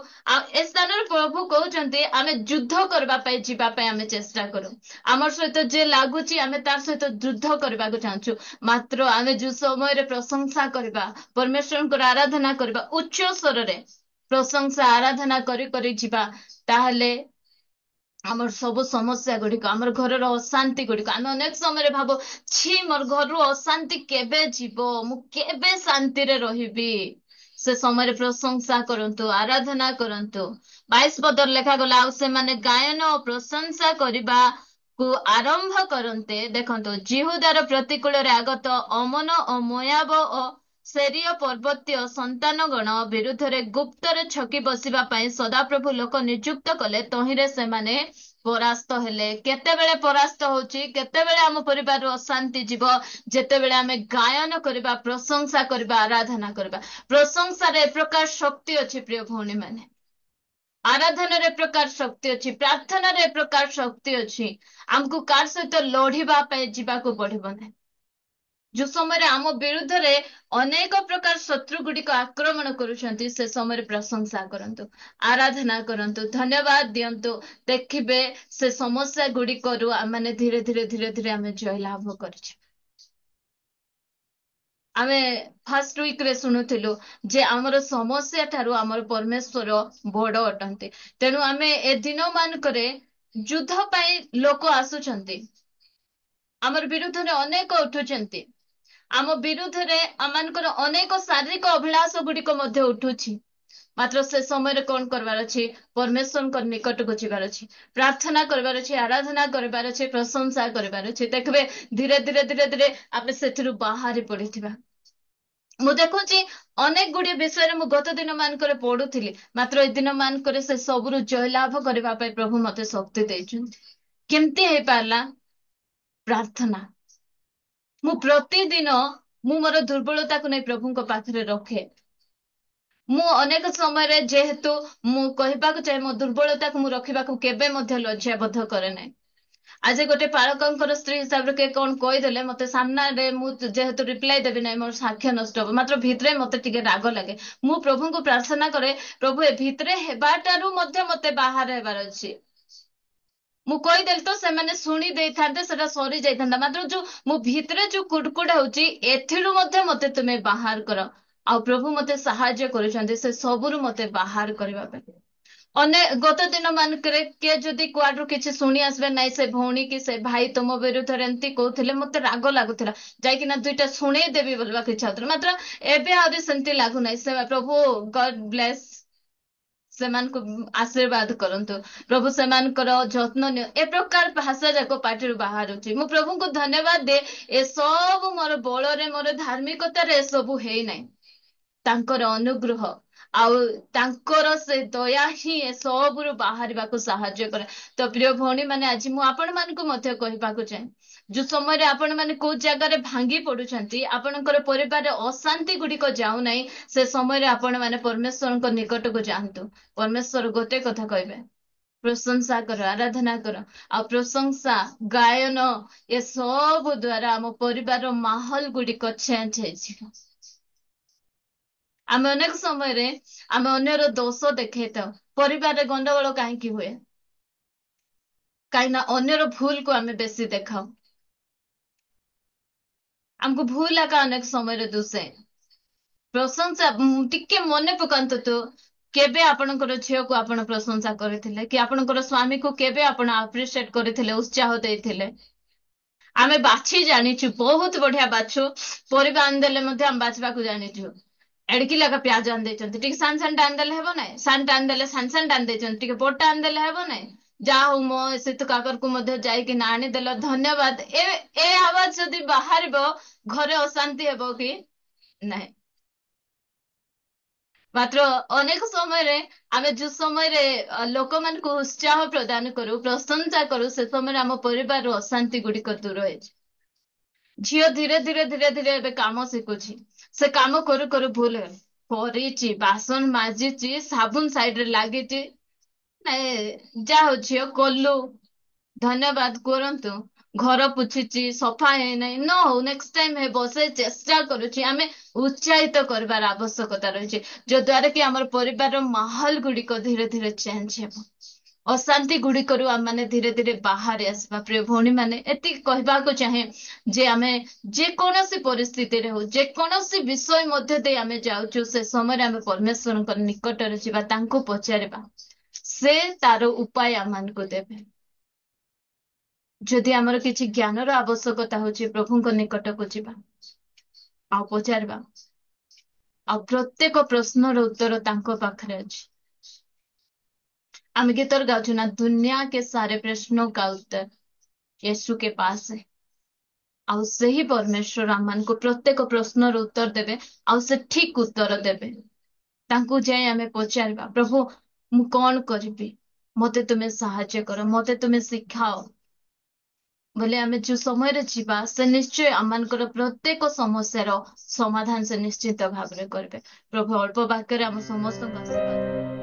ଏ ସ୍ଥାନରେ ପ୍ରଭୁ କହୁଛନ୍ତି ଆମେ ଯୁଦ୍ଧ କରିବା ପାଇଁ ଯିବା ପାଇଁ ଆମେ ଚେଷ୍ଟା କରୁ। ଆମର ସହିତ ଯିଏ ଲାଗୁଛି ଆମେ ତା ସହିତ ଯୁଦ୍ଧ କରିବାକୁ ଚାହୁଁଛୁ। ମାତ୍ର ଆମେ ଯୋଉ ସମୟରେ ପ୍ରଶଂସା କରିବା, ପରମେଶ୍ୱରଙ୍କର ଆରାଧନା କରିବା, ଉଚ୍ଚ ସ୍ୱରରେ ପ୍ରଶଂସା ଆରାଧନା କରି କରି ଯିବା, ତାହେଲେ ଆମର ସବୁ ସମସ୍ୟା ଗୁଡିକ, ଆମର ଘରର ଅଶାନ୍ତି ଗୁଡିକ, ଆମେ ଅନେକ ସମୟରେ ଭାବୁ ଛି ମୋର ଘରରୁ ଅଶାନ୍ତି କେବେ ଯିବ, ମୁଁ କେବେ ଶାନ୍ତିରେ ରହିବି। ସେ ସମୟରେ ପ୍ରଶଂସା କରନ୍ତୁ, ଆରାଧନା କରନ୍ତୁ। 22 ପଦରେ ଲେଖାଗଲା, ଆଉ ସେମାନେ ଗାୟନ ଓ ପ୍ରଶଂସା କରିବାକୁ ଆରମ୍ଭ କରନ୍ତେ, ଦେଖନ୍ତୁ, ଜିହୁଦାର ପ୍ରତିକୂଳରେ ଆଗତ ଅମନ ଓ ମୋୟାବ ଓ ସେରୀୟ ପର୍ବତୀୟ ସନ୍ତାନଗଣ ବିରୁଦ୍ଧରେ ଗୁପ୍ତରେ ଛକି ବସିବା ପାଇଁ ସଦାପ୍ରଭୁ ଲୋକ ନିଯୁକ୍ତ କଲେ, ତହିଁରେ ସେମାନେ ପରାସ୍ତ ହେଲେ। କେତେବେଳେ ପରାସ୍ତ ହଉଛି? କେତେବେଳେ ଆମ ପରିବାରରୁ ଅଶାନ୍ତି ଯିବ? ଯେତେବେଳେ ଆମେ ଗାୟନ କରିବା, ପ୍ରଶଂସା କରିବା, ଆରାଧନା କରିବା। ପ୍ରଶଂସାରେ ଏ ପ୍ରକାର ଶକ୍ତି ଅଛି ପ୍ରିୟ ଭଉଣୀ ମାନେ। ଆରାଧନାରେ ଏ ପ୍ରକାର ଶକ୍ତି ଅଛି, ପ୍ରାର୍ଥନାରେ ଏ ପ୍ରକାର ଶକ୍ତି ଅଛି। ଆମକୁ କାହା ସହିତ ଲଢିବା ପାଇଁ ଯିବାକୁ ପଡିବ ନାହିଁ। ଯୋଉ ସମୟରେ ଆମ ବିରୁଦ୍ଧରେ ଅନେକ ପ୍ରକାର ଶତ୍ରୁ ଗୁଡିକ ଆକ୍ରମଣ କରୁଛନ୍ତି, ସେ ସମୟରେ ପ୍ରଶଂସା କରନ୍ତୁ, ଆରାଧନା କରନ୍ତୁ, ଧନ୍ୟବାଦ ଦିଅନ୍ତୁ। ଦେଖିବେ ସେ ସମସ୍ୟା ଗୁଡିକରୁ ଆମେ ଧୀରେ ଧୀରେ ଧୀରେ ଧୀରେ ଆମେ ଜୟ ଲାଭ କରିଛୁ। ଆମେ ଫାର୍ଷ୍ଟ ୱିକରେ ଶୁଣୁଥିଲୁ ଯେ ଆମର ସମସ୍ୟା ଠାରୁ ଆମର ପରମେଶ୍ୱର ବଡ ଅଟନ୍ତି। ତେଣୁ ଆମେ ଏ ଦିନ ମାନଙ୍କରେ ଯୁଦ୍ଧ ପାଇଁ ଲୋକ ଆସୁଛନ୍ତି, ଆମର ବିରୁଦ୍ଧରେ ଅନେକ ଉଠୁଛନ୍ତି, ଆମ ବିରୁଦ୍ଧରେ ଆମମାନଙ୍କର ଅନେକ ଶାରୀରିକ ଅଭିଳାଷ ଗୁଡିକ ମଧ୍ୟ ଉଠୁଛି। ମାତ୍ର ସେ ସମୟରେ କଣ କରିବାର ଅଛି? ପରମେଶ୍ୱରଙ୍କ ନିକଟକୁ ଯିବାର ଅଛି, ପ୍ରାର୍ଥନା କରିବାର ଅଛି, ଆରାଧନା କରିବାର ଅଛି, ପ୍ରଶଂସା କରିବାର ଅଛି। ଦେଖିବେ ଧୀରେ ଧୀରେ ଧୀରେ ଧୀରେ ଆମେ ସେଥିରୁ ବାହାରି ପଡିଥିବା। ମୁଁ ଦେଖୁଛି ଅନେକ ଗୁଡିଏ ବିଷୟରେ ମୁଁ ଗତ ଦିନ ମାନଙ୍କରେ ପଢୁଥିଲି, ମାତ୍ର ଏ ଦିନ ମାନଙ୍କରେ ସେ ସବୁରୁ ଜୟଲାଭ କରିବା ପାଇଁ ପ୍ରଭୁ ମତେ ଶକ୍ତି ଦେଇଛନ୍ତି। କେମିତି ହେଇପାରିଲା? ପ୍ରାର୍ଥନା। ମୁଁ ପ୍ରତିଦିନ ମୁଁ ମୋର ଦୁର୍ବଳତାକୁ ନେଇ ପ୍ରଭୁଙ୍କ ପାଖରେ ରଖେ। ମୁଁ ଅନେକ ସମୟରେ ଯେହେତୁ ମୁଁ କହିବାକୁ ଚାହେଁ, ମୋ ଦୁର୍ବଳତାକୁ ମୁଁ ରଖିବାକୁ କେବେ ମଧ୍ୟ ଲଜ୍ଜାବୋଧ କରେ ନାହିଁ। ଆଜି ଗୋଟେ ପାଳକଙ୍କର ସ୍ତ୍ରୀ ହିସାବରେ କିଏ କଣ କହିଦେଲେ, ମତେ ସାମ୍ନାରେ ମୁଁ ଯେହେତୁ ରିପ୍ଲାଏ ଦେବି ନାହିଁ, ମୋର ସାକ୍ଷ୍ୟ ନଷ୍ଟ ହବ। ମାତ୍ର ଭିତରେ ମତେ ଟିକେ ରାଗ ଲାଗେ। ମୁଁ ପ୍ରଭୁଙ୍କୁ ପ୍ରାର୍ଥନା କରେ, ପ୍ରଭୁ ଏ ଭିତରେ ହେବାଟାରୁ ମଧ୍ୟ ମତେ ବାହାର ହେବାର ଅଛି। ମୁଁ କହିଦେଲି ତ ସେମାନେ ଶୁଣି ଦେଇଥାନ୍ତେ, ସେଟା ସରି ଯାଇଥାନ୍ତା। ମାତ୍ର ଯୋଉ ମୁଁ ଭିତରେ ଯୋଉ କୁଡକୁଡ ହଉଛି, ଏଥିରୁ ମଧ୍ୟ ମତେ ତୁମେ ବାହାର କର। ଆଉ ପ୍ରଭୁ ମତେ ସାହାଯ୍ୟ କରୁଛନ୍ତି ସେ ସବୁରୁ ମତେ ବାହାର କରିବା ପାଇଁ। ଗତ ଦିନ ମାନଙ୍କରେ କିଏ ଯଦି କୁଆଡୁ କିଛି ଶୁଣି ଆସିବେ, ନାଇଁ ସେ ଭଉଣୀ କି ସେ ଭାଇ ତମ ବିରୁଦ୍ଧରେ ଏମିତି କହୁଥିଲେ, ମତେ ରାଗ ଲାଗୁଥିଲା, ଯାଇକିନା ଦୁଇଟା ଶୁଣେଇ ଦେବି ବୋଲିବାକୁ ଇଚ୍ଛା ହଉଥିଲା। ମାତ୍ର ଏବେ ଆହୁରି ସେମିତି ଲାଗୁନାହିଁ। ସେ ପ୍ରଭୁ ଗଡ ବ୍ଲେସ ସେମାନଙ୍କୁ ଆଶୀର୍ବାଦ କରନ୍ତୁ, ପ୍ରଭୁ ସେମାନଙ୍କର ଯତ୍ନ ନିଅ, ଏ ପ୍ରକାର ଭାଷା ଯାକ ପାଟିରୁ ବାହାରୁଛି। ମୁଁ ପ୍ରଭୁଙ୍କୁ ଧନ୍ୟବାଦ ଦିଏ, ଏସବୁ ମୋର ବଳରେ, ମୋର ଧାର୍ମିକତାରେ ଏସବୁ ହେଇନାହିଁ। ତାଙ୍କର ଅନୁଗ୍ରହ ଆଉ ତାଙ୍କର ସେ ଦୟା ହିଁ ଏସବୁରୁ ବାହାରିବାକୁ ସାହାଯ୍ୟ କରେ। ତ ପ୍ରିୟ ଭଉଣୀ ମାନେ, ଆଜି ମୁଁ ଆପଣ ମାନଙ୍କୁ ମଧ୍ୟ କହିବାକୁ ଚାହେଁ, ଯୋଉ ସମୟରେ ଆପଣ ମାନେ କୋଉ ଜାଗାରେ ଭାଙ୍ଗି ପଡୁଛନ୍ତି, ଆପଣଙ୍କର ପରିବାରରେ ଅଶାନ୍ତି ଗୁଡିକ ଯାଉନାହିଁ, ସେ ସମୟରେ ଆପଣ ମାନେ ପରମେଶ୍ୱରଙ୍କ ନିକଟକୁ ଯାଆନ୍ତୁ। ପରମେଶ୍ୱର ଗୋଟେ କଥା କହିବେ, ପ୍ରଶଂସା କର, ଆରାଧନା କର। ଆଉ ପ୍ରଶଂସା, ଗାୟନ, ଏସବୁ ଦ୍ଵାରା ଆମ ପରିବାରର ମାହୋଲ ଗୁଡିକ ଚେଞ୍ଜ ହେଇଯିବ। ଆମେ ଅନେକ ସମୟରେ ଆମେ ଅନ୍ୟର ଦୋଷ ଦେଖେଇଥାଉ। ପରିବାରରେ ଗଣ୍ଡଗୋଳ କାହିଁକି ହୁଏ? କାହିଁକି ନା ଅନ୍ୟର ଭୁଲକୁ ଆମେ ବେଶୀ ଦେଖାଉ। ଆମକୁ ଭୁଲ ଏକା ଅନେକ ସମୟରେ ଦୁଷେ। ପ୍ରଶଂସା ଟିକେ ମନେ ପକାନ୍ତୁ ତ, କେବେ ଆପଣଙ୍କର ଝିଅକୁ ଆପଣ ପ୍ରଶଂସା କରିଥିଲେ କି ଆପଣଙ୍କର ସ୍ୱାମୀକୁ କେବେ ଆପଣ ଆପ୍ରିସିଏଟ କରିଥିଲେ, ଉତ୍ସାହ ଦେଇଥିଲେ? ଆମେ ବାଛି ଜାଣିଛୁ, ବହୁତ ବଢିଆ ବାଛୁ। ପରିବା ଆଣିଦେଲେ ମଧ୍ୟ ଆମେ ବାଛିବାକୁ ଜାଣିଛୁ। ଏଡିକି ଲେଖା ପିଆଜ ଆଣି ଦେଇଛନ୍ତି, ଟିକେ ସାନ ସାନଟା ଆଣିଦେଲେ ହେବ ନାଇଁ? ସାନଟା ଆଣିଦେଲେ ସାନ ସାନଟା ଆଣି ଦେଇଛନ୍ତି, ଟିକେ ବଡଟା ଆଣିଦେଲେ ହେବ ନାଇଁ? ଯାହା ହଉ ମୋ ଶୀତ କାକରକୁ ମଧ୍ୟ ଯାଇକି ନା ଆଣିଦେଲ, ଧନ୍ୟବାଦ। ଏ ଆୱାଜ ଯଦି ବାହାରିବ, ଘରେ ଅଶାନ୍ତି ହେବ କି ନାହିଁ? ମାତ୍ର ଅନେକ ସମୟରେ ଆମେ ଯୋଉ ସମୟରେ ଲୋକମାନଙ୍କୁ ଉତ୍ସାହ ପ୍ରଦାନ କରୁ, ପ୍ରଶଂସା କରୁ, ସେ ସମୟରେ ଆମ ପରିବାରର ଅଶାନ୍ତି ଗୁଡିକ ଦୂର ହେଇଛି। ଝିଅ ଧୀରେ ଧୀରେ ଧୀରେ ଧୀରେ ଏବେ କାମ ଶିଖୁଛି। ସେ କାମ କରୁ କରୁ ଭୁଲ କରିଛି, ବାସନ ମାଜିଛି, ସାବୁନ ସାଇଡରେ ଲାଗିଛି। ନାଇଁ, ଯାହା ହଉ ଝିଅ କଲୁ, ଧନ୍ୟବାଦ କରନ୍ତୁ। ଘର ପୋଛିଛି, ସଫା ହେଇନାହିଁ, ନ ହଉ ନେକ୍ସଟ ଟାଇମ ହେବ, ସେ ଚେଷ୍ଟା କରୁଛି। ଆମେ ଉତ୍ସାହିତ କରିବାର ଆବଶ୍ୟକତା ରହିଛି, ଯଦ୍ୱାରା କି ଆମର ପରିବାରର ମାହୋଲ ଗୁଡିକ ଧୀରେ ଧୀରେ ଚେଞ୍ଜ ହେବ। ଅଶାନ୍ତି ଗୁଡିକରୁ ଆମମାନେ ଧୀରେ ଧୀରେ ବାହାରି ଆସିବା। ପ୍ରିୟ ଭଉଣୀ ମାନେ, ଏତିକି କହିବାକୁ ଚାହେଁ ଯେ ଆମେ ଯେକୌଣସି ପରିସ୍ଥିତିରେ ହଉ, ଯେକୌଣସି ବିଷୟ ମଧ୍ୟ ଦେଇ ଆମେ ଯାଉଛୁ, ସେ ସମୟରେ ଆମେ ପରମେଶ୍ୱରଙ୍କ ନିକଟରେ ଯିବା, ତାଙ୍କୁ ପଚାରିବା, ସେ ତାର ଉପାୟ ଆମମାନଙ୍କୁ ଦେବେ। ଯଦି ଆମର କିଛି ଜ୍ଞାନର ଆବଶ୍ୟକତା ହଉଛି, ପ୍ରଭୁଙ୍କ ନିକଟକୁ ଯିବା ଆଉ ପଚାରିବା, ଆଉ ପ୍ରତ୍ୟେକ ପ୍ରଶ୍ନର ଉତ୍ତର ତାଙ୍କ ପାଖରେ ଅଛି। ଆମେ ଗୀତର ଗାଉଛୁ ନା, ଦୁନିଆ के सारे प्रश्नों का उत्तर यीशु के पास है। ଆଉ ସେହି ପରମେଶ୍ୱର ଆମମାନଙ୍କୁ ପ୍ରତ୍ୟେକ ପ୍ରଶ୍ନର ଉତ୍ତର ଦେବେ, ଆଉ ସେ ଠିକ ଉତ୍ତର ଦେବେ। ତାଙ୍କୁ ଯାଇ ଆମେ ପଚାରିବା, ପ୍ରଭୁ ମୁଁ କଣ କରିବି, ମତେ ତୁମେ ସାହାଯ୍ୟ କର, ମତେ ତୁମେ ଶିଖାଅ ବୋଲେ ଆମେ ଯୋଉ ସମୟରେ ଯିବା, ସେ ନିଶ୍ଚୟ ଆମମାନଙ୍କର ପ୍ରତ୍ୟେକ ସମସ୍ୟାର ସମାଧାନ ସେ ନିଶ୍ଚିତ ଭାବରେ କରିବେ। ପ୍ରଭୁ ଅଳ୍ପ ବାକ୍ୟରେ ଆମ ସମସ୍ତଙ୍କୁ ଆଶୀର୍ବାଦ